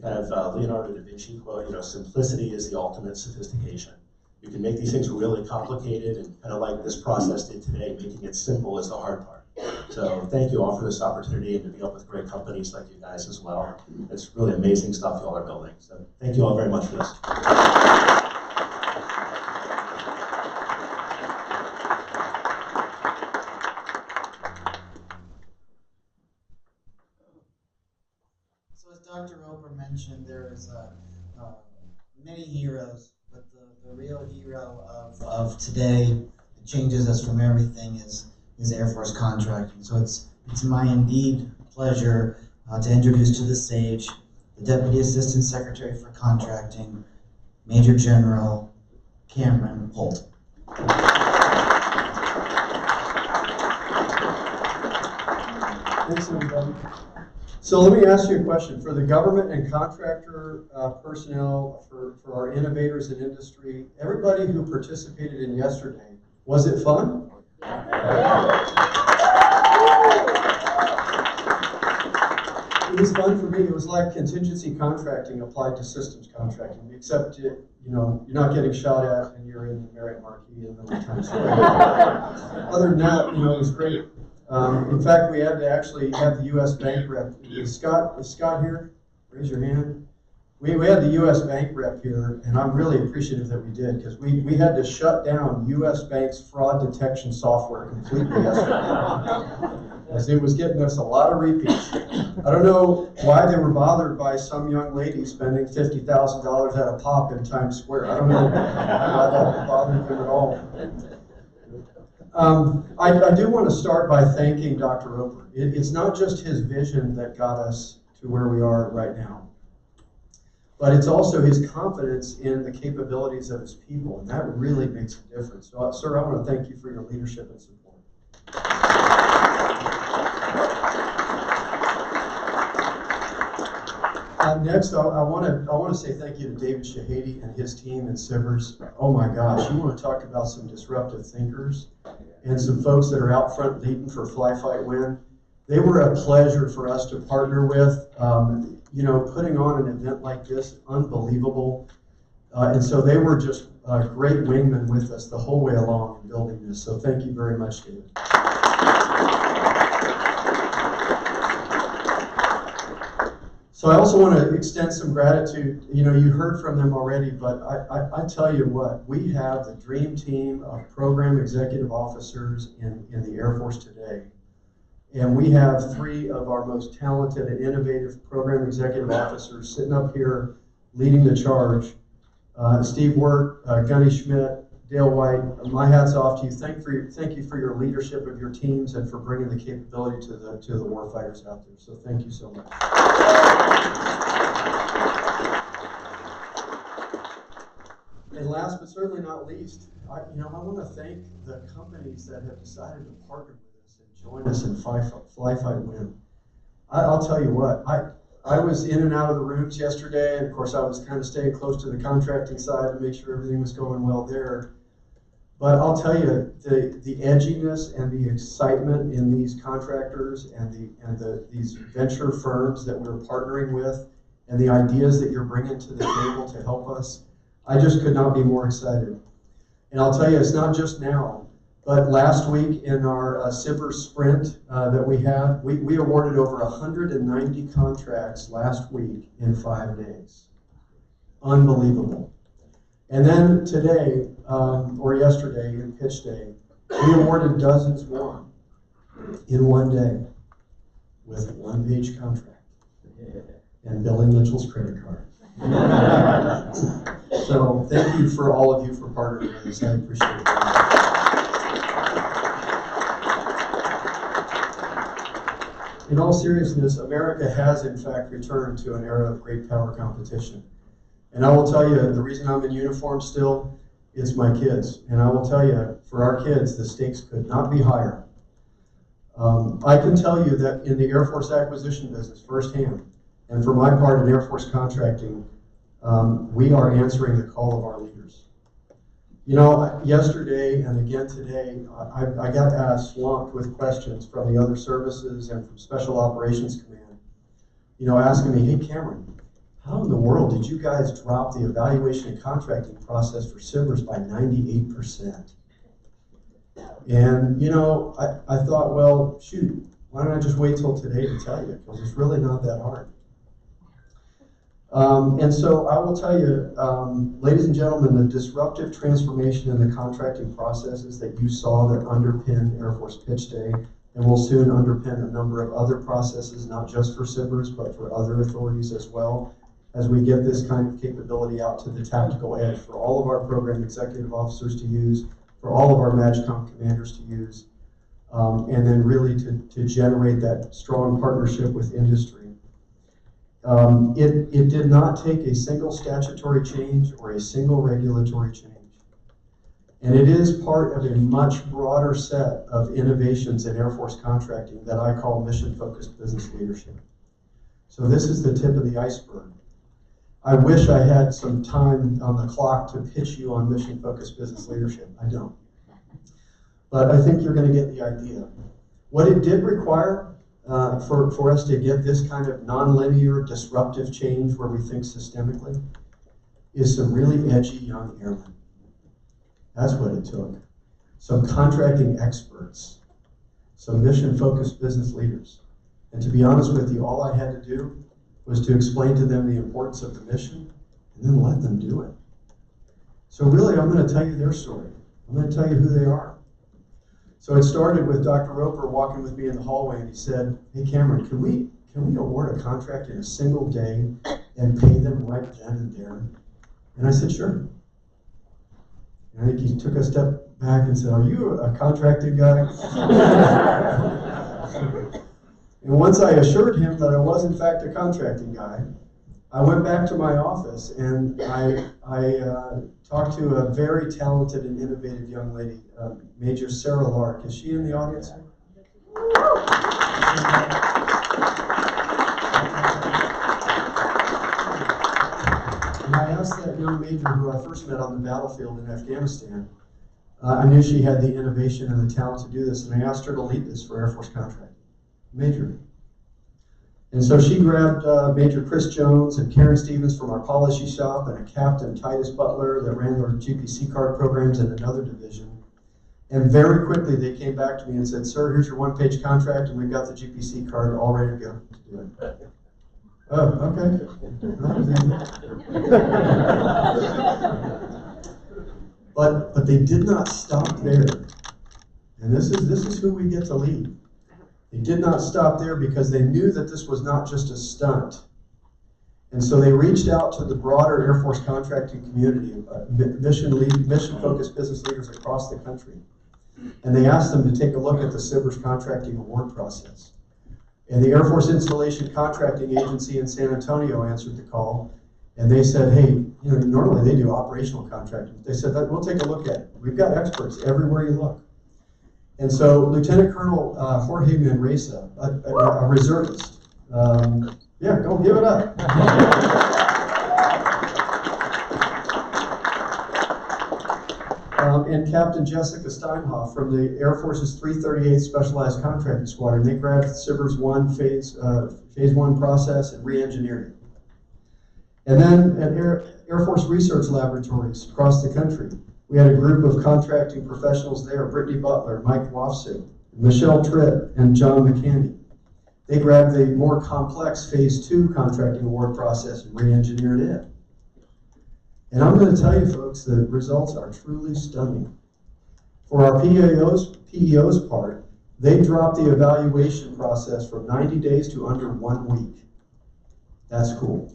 Kind of Leonardo da Vinci quote, simplicity is the ultimate sophistication. You can make these things really complicated, and kind of like this process did today, making it simple is the hard part. So thank you all for this opportunity and to be up with great companies like you guys as well. It's really amazing stuff you all are building. So thank you all very much for this. So as Dr. Roper mentioned, there is many heroes, but the real hero of today that changes us from everything is Air Force contracting. So it's my indeed pleasure to introduce to the stage the Deputy Assistant Secretary for Contracting, Major General Cameron Holt. Thanks, everybody. So let me ask you a question. For the government and contractor personnel, for our innovators in industry, everybody who participated in yesterday, was it fun? It was fun for me. It was like contingency contracting applied to systems contracting, except you're not getting shot at and you're in the Marriott Marquis in the Times Square. Other than that, it was great. In fact, we had to actually have the U.S. Bank rep. Is Scott here? Raise your hand. We had the U.S. Bank rep here, and I'm really appreciative that we did, because we had to shut down U.S. Bank's fraud detection software completely yesterday, as it was getting us a lot of repeats. I don't know why they were bothered by some young lady spending $50,000 at a pop in Times Square. I don't know why that bothered them at all. I do want to start by thanking Dr. Roper. It's not just his vision that got us to where we are right now, but it's also his confidence in the capabilities of his people, and that really makes a difference. So, sir, I want to thank you for your leadership and support. Next, I want to say thank you to David Shahady and his team at Sivers. Oh my gosh, you want to talk about some disruptive thinkers and some folks that are out front leading for Fly Fight Win. They were a pleasure for us to partner with. Putting on an event like this, unbelievable. And so they were just great wingmen with us the whole way along in building this. So thank you very much, David. So I also want to extend some gratitude. You heard from them already, but I tell you what, we have the dream team of program executive officers in the Air Force today. And we have 3 of our most talented and innovative program executive officers sitting up here leading the charge. Steve Wirt, Gunny Schmidt, Dale White, my hat's off to you. Thank you for your leadership of your teams and for bringing the capability to the warfighters out there. So thank you so much. And last but certainly not least, I want to thank the companies that have decided to partner with us and join us in Fly Fight Win. I'll tell you what, I was in and out of the rooms yesterday, and of course I was kind of staying close to the contracting side to make sure everything was going well there. But I'll tell you, the edginess and the excitement in these contractors and these venture firms that we're partnering with, and the ideas that you're bringing to the table to help us, I just could not be more excited. And I'll tell you, it's not just now, but last week in our Sivers sprint that we had, we awarded over 190 contracts last week in 5 days. Unbelievable. And then today, or yesterday in pitch day, we awarded dozens more. in one day with a one-page contract and Billy Mitchell's credit card. So thank you for all of you for partnering with us. I appreciate it. In all seriousness, America has in fact returned to an era of great power competition. And I will tell you, the reason I'm in uniform still is my kids. And I will tell you, for our kids, the stakes could not be higher. I can tell you that in the Air Force acquisition business firsthand, and for my part in Air Force contracting, we are answering the call of our leaders. You know, yesterday and again today, I got swamped with questions from the other services and from Special Operations Command, you know, asking me, hey Cameron, how in the world did you guys drop the evaluation and contracting process for SBIRs by 98%? And, you know, I thought, well, shoot, why don't I just wait till today to tell you, because it's really not that hard. And so I will tell you, ladies and gentlemen, the disruptive transformation in the contracting processes that you saw that underpin Air Force Pitch Day and will soon underpin a number of other processes, not just for SBIRs, but for other authorities as well, as we get this kind of capability out to the tactical edge for all of our program executive officers to use, for all of our MAGCOM commanders to use, and then really to generate that strong partnership with industry. It did not take a single statutory change or a single regulatory change. And it is part of a much broader set of innovations in Air Force contracting that I call mission-focused business leadership. So this is the tip of the iceberg. I wish I had some time on the clock to pitch you on mission-focused business leadership. I don't. But I think you're going to get the idea. What it did require for us to get this kind of nonlinear, disruptive change where we think systemically is some really edgy young airmen. That's what it took. Some contracting experts, some mission-focused business leaders. And to be honest with you, all I had to do was to explain to them the importance of the mission and then let them do it. So really, I'm going to tell you their story. I'm going to tell you who they are. So it started with Dr. Roper walking with me in the hallway, and he said, hey Cameron, can we award a contract in a single day and pay them right then and there? And I said, sure. And I think he took a step back and said, are you a contracting guy? And once I assured him that I was in fact a contracting guy, I went back to my office and I talked to a very talented and innovative young lady, Major Sarah Lark. Is she in the audience? And I asked that young major who I first met on the battlefield in Afghanistan, I knew she had the innovation and the talent to do this, and I asked her to lead this for Air Force contracting. Major. And so she grabbed Major Chris Jones and Karen Stevens from our policy shop and a Captain Titus Butler that ran our GPC card programs in another division. And very quickly they came back to me and said, sir, here's your one-page contract and we've got the GPC card all ready to go to do it. Oh, okay. But they did not stop there. And this is who we get to lead. They did not stop there because they knew that this was not just a stunt. And so they reached out to the broader Air Force contracting community, mission-focused business leaders across the country. And they asked them to take a look at the SBIRs contracting award process. And the Air Force Installation Contracting Agency in San Antonio answered the call. And they said, hey, you know, normally they do operational contracting. They said, we'll take a look at it. We've got experts everywhere you look. And so Lieutenant Colonel Jorge Manresa, a reservist, yeah, go give it up. And Captain Jessica Steinhoff from the Air Force's 338th Specialized Contracting Squadron, they grabbed SBIRs 1 phase 1 process and re-engineered it. And then at Air Force research laboratories across the country, we had a group of contracting professionals there, Brittany Butler, Mike Wofsig, Michelle Tripp, and John McCandy. They grabbed the more complex Phase 2 contracting award process and re-engineered it. And I'm going to tell you, folks, the results are truly stunning. For our PEO's part, They dropped the evaluation process from 90 days to under 1 week. That's cool.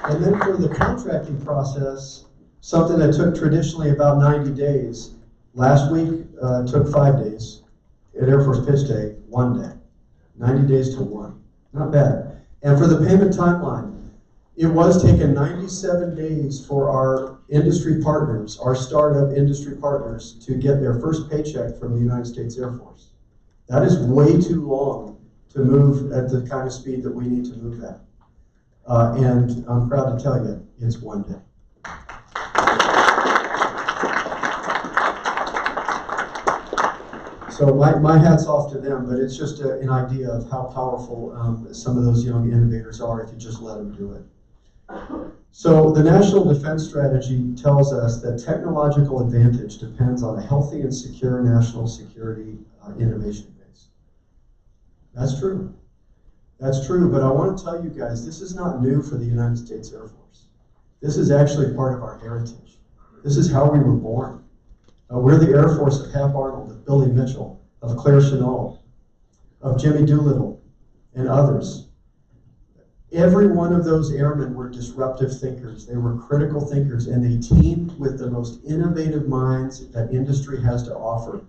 And then for the contracting process, something that took traditionally about 90 days, last week took 5 days. At Air Force Pitch Day, 1 day. 90 days to 1. Not bad. And for the payment timeline, it was taken 97 days for our industry partners, our startup industry partners, to get their first paycheck from the United States Air Force. That is way too long to move at the kind of speed that we need to move at. And I'm proud to tell you, it's 1 day. So my hat's off to them, but it's just an idea of how powerful some of those young innovators are if you just let them do it. So the National Defense Strategy tells us that technological advantage depends on a healthy and secure national security innovation base. That's true. That's true, but I want to tell you guys, this is not new for the United States Air Force. This is actually part of our heritage. This is how we were born. We're the Air Force of Hap Arnold, of Billy Mitchell, of Claire Chennault, of Jimmy Doolittle, and others. Every one of those airmen were disruptive thinkers. They were critical thinkers, and they teamed with the most innovative minds that industry has to offer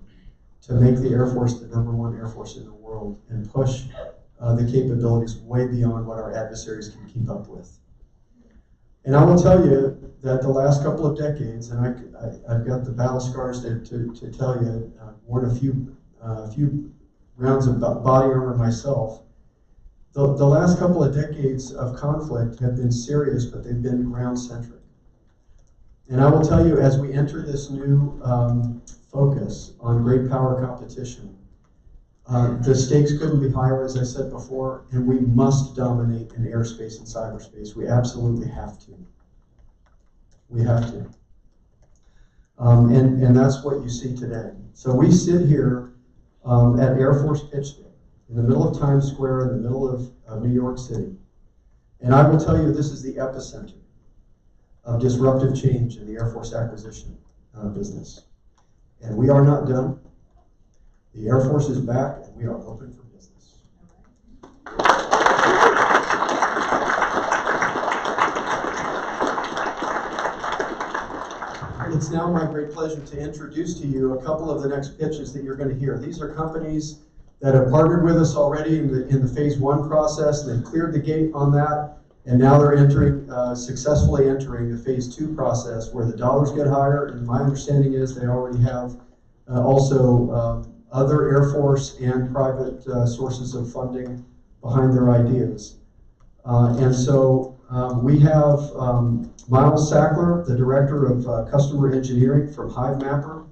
to make the Air Force the #1 Air Force in the world and push the capabilities way beyond what our adversaries can keep up with. And I will tell you that the last couple of decades, and I've got the battle scars to tell you, worn a few rounds of body armor myself. The last couple of decades of conflict have been serious, but they've been ground-centric. And I will tell you, as we enter this new focus on great power competition, the stakes couldn't be higher, as I said before, and we must dominate in airspace and cyberspace. We absolutely have to. We have to. And that's what you see today. So we sit here at Air Force Pitch Day, in the middle of Times Square, in the middle of New York City. And I will tell you, this is the epicenter of disruptive change in the Air Force acquisition business. And we are not done. The Air Force is back, and we are open for business. It's now my great pleasure to introduce to you a couple of the next pitches that you're going to hear. These are companies that have partnered with us already in the phase 1 process. They've cleared the gate on that, and now they're successfully entering the phase 2 process where the dollars get higher, and my understanding is they already have also other Air Force and private sources of funding behind their ideas. And so we have Miles Sackler, the Director of Customer Engineering from HiveMapper.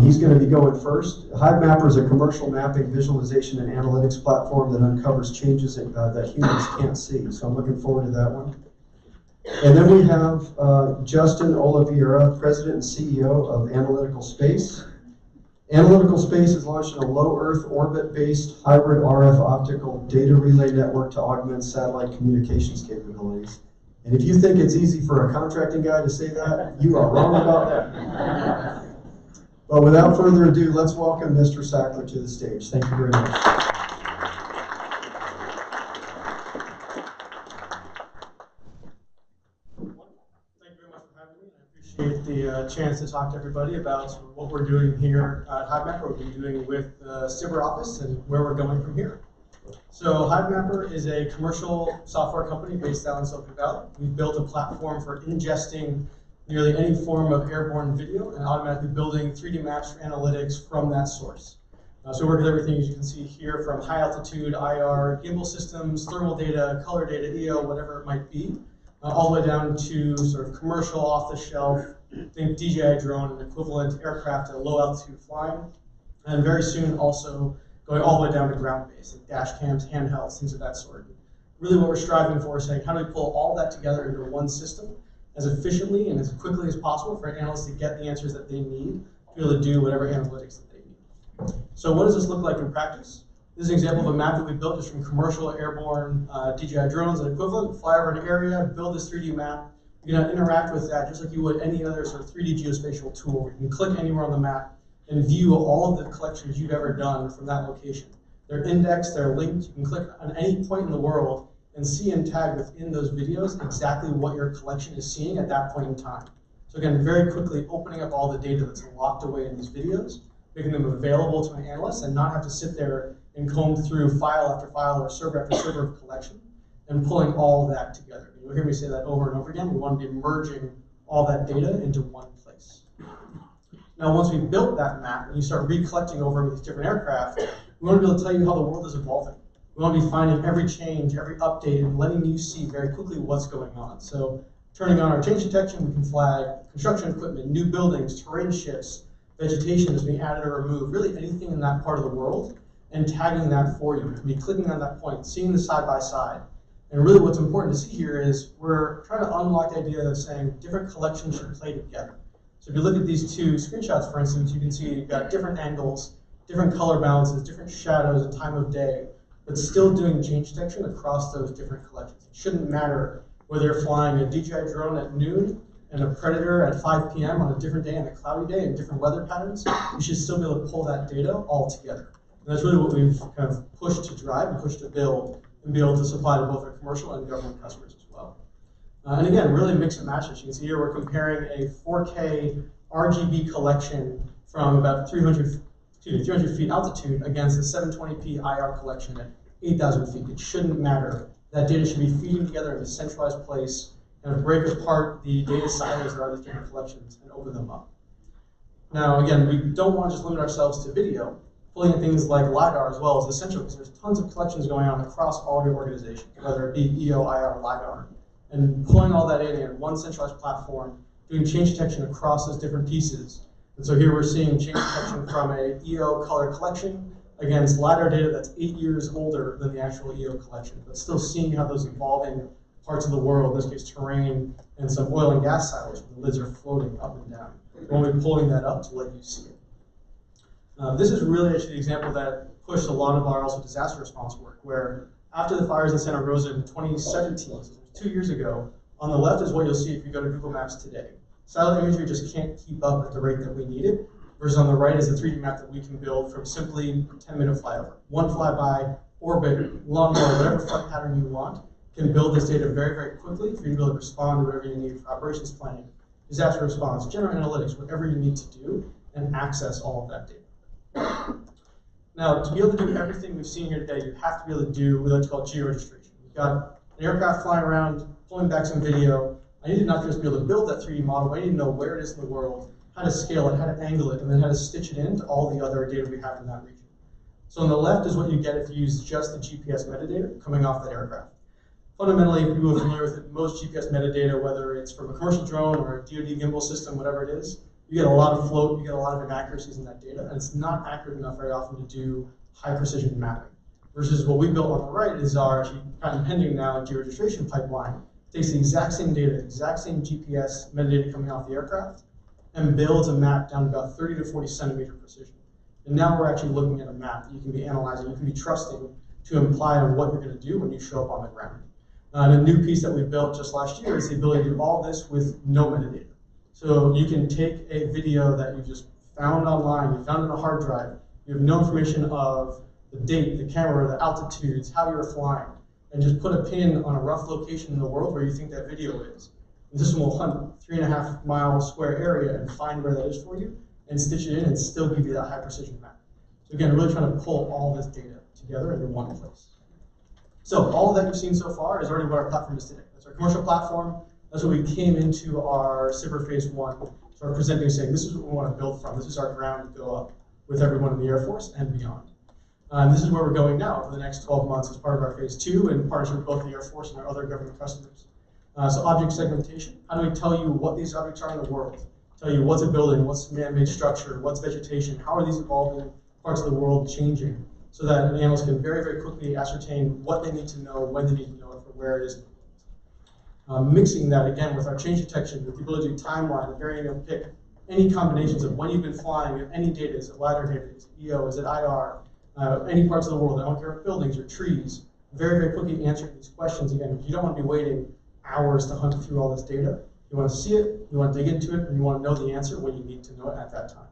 He's going to be going first. HiveMapper is a commercial mapping, visualization, and analytics platform that uncovers changes that humans can't see. So I'm looking forward to that one. And then we have Justin Oliveira, President and CEO of Analytical Space. Analytical Space is launching a low Earth orbit-based hybrid RF optical data relay network to augment satellite communications capabilities. And if you think it's easy for a contracting guy to say that, you are wrong about that. But without further ado, let's welcome Mr. Sackler to the stage. Thank you very much. Thank you very much for having me. I appreciate the chance to talk to everybody about what we're doing here at HiveMapper, what we're doing with the SIBR office, and where we're going from here. So HiveMapper is a commercial software company based out in Silicon Valley. We've built a platform for ingesting nearly any form of airborne video and automatically building 3D maps for analytics from that source. So we work with everything, as you can see here, from high altitude, IR, gimbal systems, thermal data, color data, EO, whatever it might be, all the way down to sort of commercial, off-the-shelf, think DJI drone equivalent aircraft at low altitude flying, and very soon also going all the way down to ground-based, like dash cams, handhelds, things of that sort. Really what we're striving for is saying, how do we pull all that together into one system as efficiently and as quickly as possible for analysts to get the answers that they need to be able to do whatever analytics that they need. So what does this look like in practice? This is an example of a map that we built just from commercial airborne DJI drones and equivalent. Fly over an area, build this 3D map, You're going to interact with that just like you would any other sort of 3D geospatial tool. You can click anywhere on the map and view all of the collections you've ever done from that location. They're indexed, they're linked. You can click on any point in the world and see and tag within those videos exactly what your collection is seeing at that point in time. So again, very quickly opening up all the data that's locked away in these videos, making them available to an analyst and not have to sit there and comb through file after file or server after server of collection and pulling all of that together. You'll hear me say that over and over again. We want to be merging all that data into one place. Now, once we've built that map and you start recollecting over these different aircraft, we want to be able to tell you how the world is evolving. We want to be finding every change, every update, and letting you see very quickly what's going on. So turning on our change detection, we can flag construction equipment, new buildings, terrain shifts, vegetation that's being added or removed, really anything in that part of the world, and tagging that for you. You can be clicking on that point, seeing the side by side. And really what's important to see here is we're trying to unlock the idea of saying different collections should play together. So if you look at these two screenshots, for instance, you can see you've got different angles, different color balances, different shadows and time of day, but still doing change detection across those different collections. It shouldn't matter whether you're flying a DJI drone at noon and a Predator at 5 p.m. on a different day and a cloudy day and different weather patterns. You should still be able to pull that data all together. And that's really what we've kind of pushed to drive and pushed to build and be able to supply to both our commercial and government customers as well. And again, really mix and match this. You can see here we're comparing a 4K RGB collection from about 300 feet altitude against a 720p IR collection at 8,000 feet. It shouldn't matter. That data should be feeding together in a centralized place and break apart the data silos that are these different collections and open them up. Now, again, we don't want to just limit ourselves to video. Pulling in things like LiDAR as well is essential because there's tons of collections going on across all of your organization, whether it be EO, IR, or LiDAR. And pulling all that in one centralized platform, doing change detection across those different pieces. And so here we're seeing change detection from a EO color collection against LiDAR data that's 8 years older than the actual EO collection, but still seeing how those evolving parts of the world, in this case terrain, and some oil and gas silos where the lids are floating up and down. We'll be pulling that up to let you see it. This is really actually the example that pushed a lot of our also disaster response work, where after the fires in Santa Rosa in 2017, so 2 years ago, on the left is what you'll see if you go to Google Maps today. Satellite imagery just can't keep up at the rate that we need it, versus on the right is a 3D map that we can build from simply 10-minute flyover. One flyby, orbit, lawnmower, whatever flight pattern you want, can build this data very, very quickly for you to be able to respond to whatever you need for operations planning, disaster response, general analytics, whatever you need to do, and access all of that data. Now, to be able to do everything we've seen here today, you have to be able to do what's called geo-registration. You've got an aircraft flying around, pulling back some video. I need to not just be able to build that 3D model, but I need to know where it is in the world, how to scale it, how to angle it, and then how to stitch it into all the other data we have in that region. So on the left is what you get if you use just the GPS metadata coming off that aircraft. Fundamentally, if people are familiar with it, most GPS metadata, whether it's from a commercial drone or a DoD gimbal system, whatever it is, you get a lot of float, you get a lot of inaccuracies in that data, and it's not accurate enough very often to do high precision mapping. Versus what we built on the right is our patent pending now geo-registration pipeline. It takes the exact same data, exact same GPS metadata coming off the aircraft, and builds a map down to about 30 to 40 centimeter precision. And now we're actually looking at a map that you can be analyzing, you can be trusting to imply on what you're going to do when you show up on the ground. And a new piece that we built just last year is the ability to do all this with no metadata. So you can take a video that you just found online, you found it on a hard drive, you have no information of the date, the camera, the altitudes, how you're flying, and just put a pin on a rough location in the world where you think that video is. And this one will hunt 3.5 mile square area and find where that is for you, and stitch it in and still give you that high precision map. So again, really trying to pull all this data together into one place. So all that you've seen so far is already what our platform is today. That's our commercial platform. That's what we came into our SBIR Phase 1, sort of presenting and saying, this is what we want to build from. This is our ground to go up with everyone in the Air Force and beyond. And this is where we're going now for the next 12 months as part of our Phase 2 in partnership with both the Air Force and our other government customers. So object segmentation, how do we tell you what these objects are in the world? Tell you what's a building, what's man-made structure, what's vegetation, how are these evolving parts of the world changing, so that an analyst can very, very quickly ascertain what they need to know, when they need to know it, for where it is. Mixing that again with our change detection, with the ability to do timeline, and being able to pick any combinations of when you've been flying, if any data, is it LiDAR data, is it EO, is it IR, any parts of the world, I don't care if buildings or trees, very, very quickly answering these questions. Again, you don't want to be waiting hours to hunt through all this data. You want to see it, you want to dig into it, and you want to know the answer when you need to know it at that time.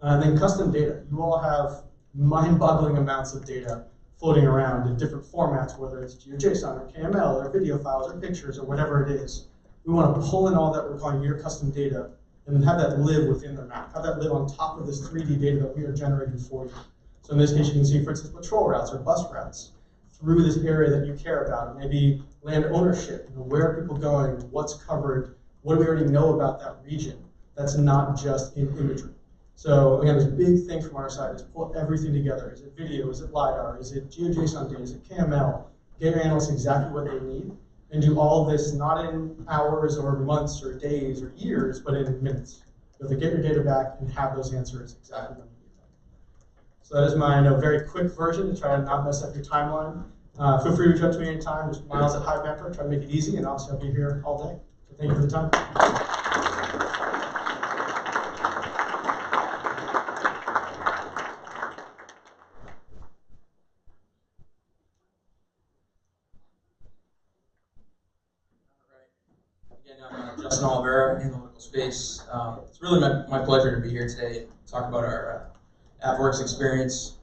And then custom data. You all have mind-boggling amounts of data floating around in different formats, whether it's GeoJSON or KML or video files or pictures or whatever it is. We want to pull in all that we're calling your custom data and have that live within the map, have that live on top of this 3D data that we are generating for you. So in this case, you can see, for instance, patrol routes or bus routes through this area that you care about. Maybe land ownership, where are people going, what's covered, what do we already know about that region? That's not just in imagery. So again, this big thing from our side is pull everything together. Is it video, is it LiDAR, is it GeoJSON data, is it KML? Get your analysts exactly what they need, and do all of this not in hours or months or days or years, but in minutes. You have to get your data back and have those answers exactly when you need them. So that is my very quick version to try to not mess up your timeline. Feel free to reach out to me anytime. Just Miles at HiveMapper. Try to make it easy, and obviously I'll be here all day. So thank you for the time. Again, I'm Justin Olivera, Analytical Space. It's really my pleasure to be here today and talk about our AppWorks experience.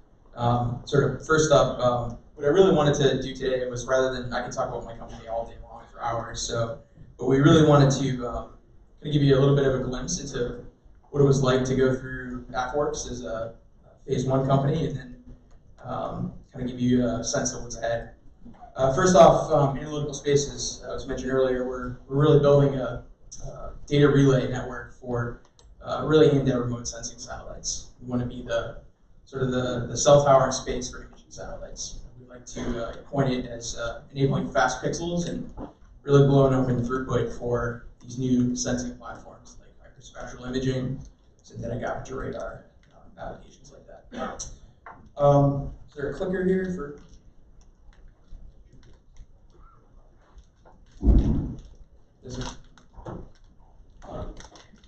Sort of first up, what I really wanted to do today was, rather than, I can talk about my company all day long for hours, but we really wanted to kind of give you a little bit of a glimpse into what it was like to go through AppWorks as a phase 1 company, and then kind of give you a sense of what's ahead. First off, Analytical Spaces, as mentioned earlier, we're really building a data relay network for really aimed at remote sensing satellites. We want to be the sort of the cell tower in space for imaging satellites. We like to point it as enabling fast pixels and really blowing open throughput for these new sensing platforms like hyperspectral imaging, synthetic aperture radar, applications like that. Is there a clicker here for? This one?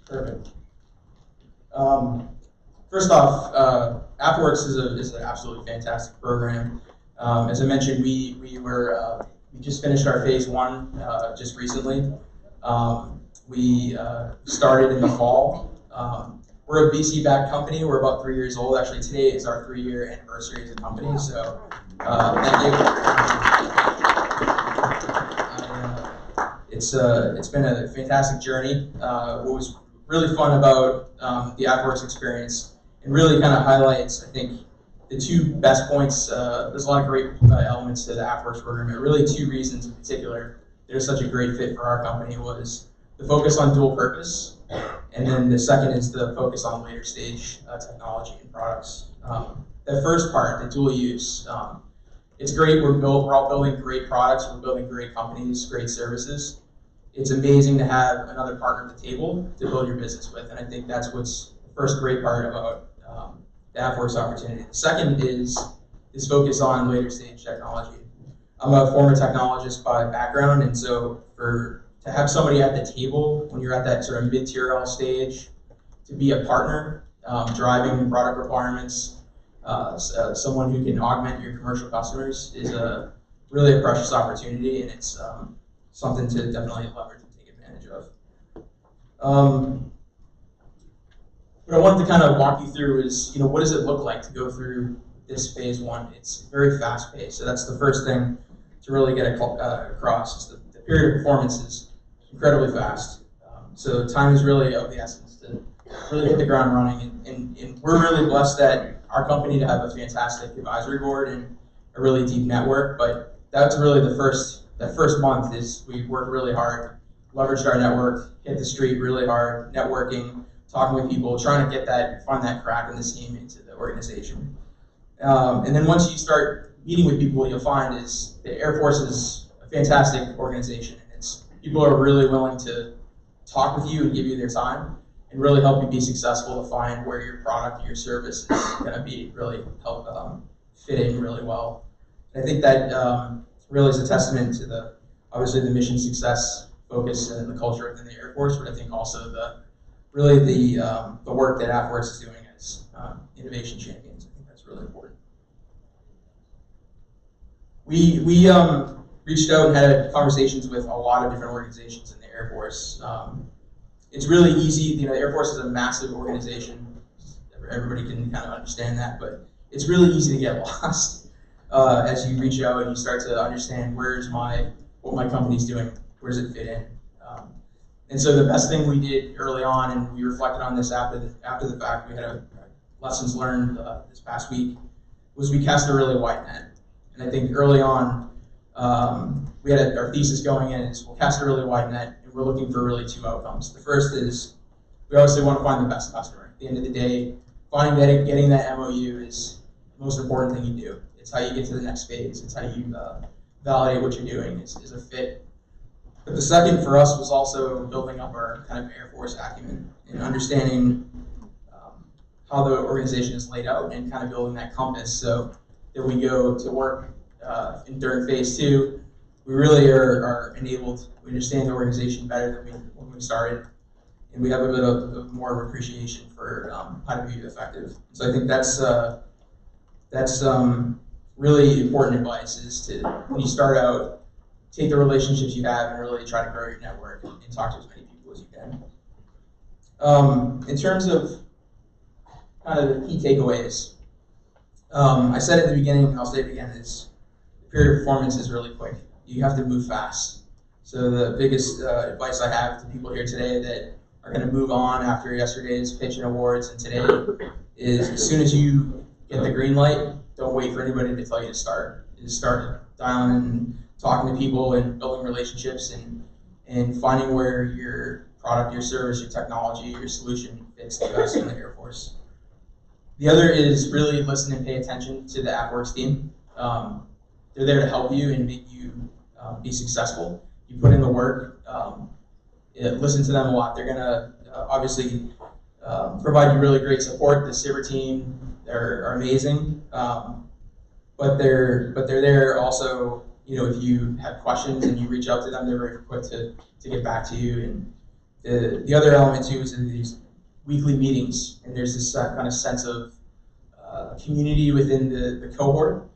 Perfect. First off, AppWorks is an absolutely fantastic program. As I mentioned, we just finished our phase 1 just recently. We started in the fall. We're a VC-backed company. We're about 3 years old. Actually, today is our 3-year anniversary as a company. So thank you. It's been a fantastic journey. What was really fun about the AppWorks experience, and really kind of highlights, I think, the 2 best points. There's a lot of great elements to the AppWorks program, but really 2 reasons in particular that are such a great fit for our company was the focus on dual purpose, and then the second is the focus on later stage technology and products. The first part, the dual use, it's great. We're all building great products. We're building great companies, great services. It's amazing to have another partner at the table to build your business with, and I think that's what's the first great part about the AppWorks opportunity. The second is this focus on later stage technology. I'm a former technologist by background, and so to have somebody at the table when you're at that sort of mid-tier stage, to be a partner, driving product requirements, someone who can augment your commercial customers is really a precious opportunity, and it's something to definitely leverage and take advantage of. What I wanted to kind of walk you through is, what does it look like to go through this phase 1? It's very fast paced, so that's the first thing to really get across. Is the period of performance is incredibly fast. So time is really of the essence to really hit the ground running, and we're really blessed at our company to have a fantastic advisory board and a really deep network, but that's really that first month is we worked really hard, leveraged our network, hit the street really hard, networking, talking with people, trying to find that crack in the seam into the organization. And then once you start meeting with people, what you'll find is the Air Force is a fantastic organization. People are really willing to talk with you and give you their time and really help you be successful to find where your product or your service is going to really help fit in really well. And I think that really is a testament to obviously the mission success focus and the culture within the Air Force, but I think also the work that AppWorks is doing as innovation champions. I think that's really important. We reached out and had conversations with a lot of different organizations in the Air Force. It's really easy. The Air Force is a massive organization. Everybody can kind of understand that, but it's really easy to get lost as you reach out and you start to understand what my company's doing, where does it fit in. And so the best thing we did early on, and we reflected on this after the fact, we had lessons learned this past week, was we cast a really wide net. And I think early on, we had our thesis going in is we'll cast a really wide net, and we're looking for really two outcomes. The first is we obviously want to find the best customer. At the end of the day, getting that MOU is the most important thing you do. It's how you get to the next phase. It's how you validate what you're doing is a fit. But the second for us was also building up our kind of Air Force acumen and understanding how the organization is laid out and kind of building that compass so that we go to work during phase 2, we really are enabled, we understand the organization better than when we started, and we have a bit of more of appreciation for how to be effective. So I think that's really important advice is to, when you start out, take the relationships you have and really try to grow your network and talk to as many people as you can. In terms of kind of the key takeaways, I said at the beginning, and I'll say it again, is the period of performance is really quick. You have to move fast. So the biggest advice I have to people here today that are going to move on after yesterday's pitch and awards and today is as soon as you get the green light, don't wait for anybody to tell you to start. Just start dialing and talking to people and building relationships and finding where your product, your service, your technology, your solution fits the best in the Air Force. The other is really listen and pay attention to the AppWorks team. They're there to help you and make you be successful. You put in the work. Listen to them a lot. They're going to obviously provide you really great support. The Sabre team, are amazing, but they're there also. If you have questions and you reach out to them, they're very quick to get back to you. And the other element too is in these weekly meetings, and there's this kind of sense of community within the cohort.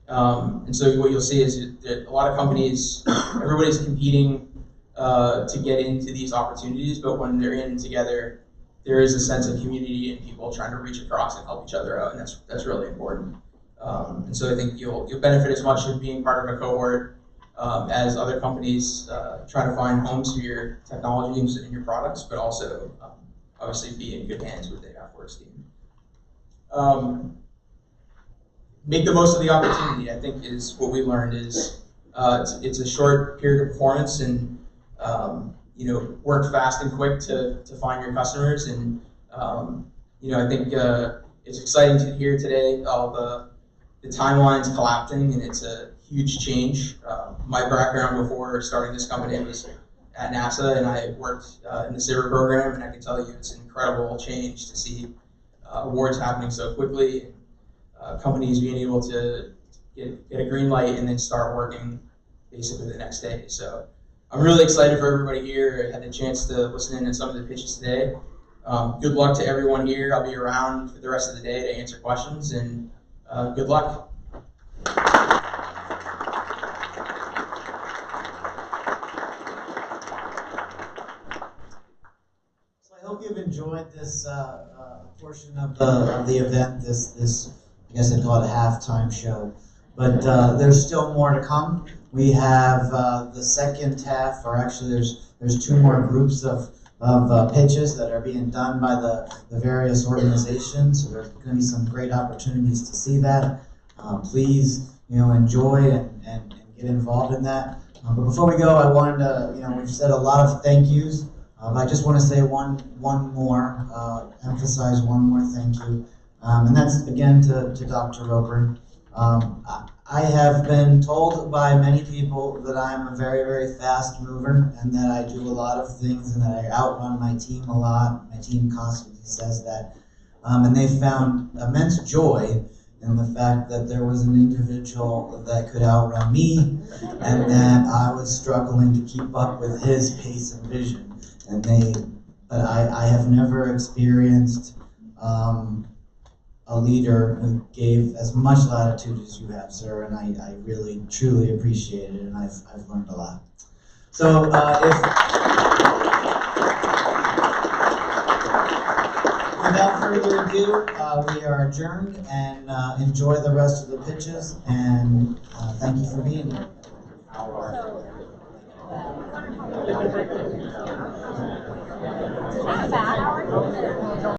And so what you'll see is that a lot of companies, everybody's competing to get into these opportunities, but when they're in together, there is a sense of community and people trying to reach across and help each other out, and that's really important. And so I think you'll benefit as much from being part of a cohort as other companies try to find homes for your technology and your products, but also obviously be in good hands with the AppWorks team. Make the most of the opportunity, I think, is what we learned is it's a short period of performance, and work fast and quick to find your customers. And I think it's exciting to hear today all the timelines collapsing, and it's a huge change. My background before starting this company was at NASA, and I worked in the Sabre program, and I can tell you it's an incredible change to see awards happening so quickly, companies being able to get a green light and then start working basically the next day. So I'm really excited for everybody here. I had the chance to listen in on some of the pitches today. Good luck to everyone here. I'll be around for the rest of the day to answer questions, and good luck. So I hope you've enjoyed this portion of the event, this I guess I'd call it a halftime show. But there's still more to come. We have the second half, or actually there's two more groups of pitches that are being done by the various organizations. So there's going to be some great opportunities to see that. Please, enjoy and get involved in that. But before we go, I wanted to, we've said a lot of thank yous. I just want to say one more, emphasize one more thank you. And that's again to Dr. Roper. I have been told by many people that I'm a very, very fast mover and that I do a lot of things and that I outrun my team a lot. My team constantly says that. And they found immense joy in the fact that there was an individual that could outrun me and that I was struggling to keep up with his pace and vision. But I have never experienced a leader who gave as much latitude as you have, sir, and I really, truly appreciate it, and I've learned a lot. So without further ado, we are adjourned, and enjoy the rest of the pitches, and thank you for being here. So,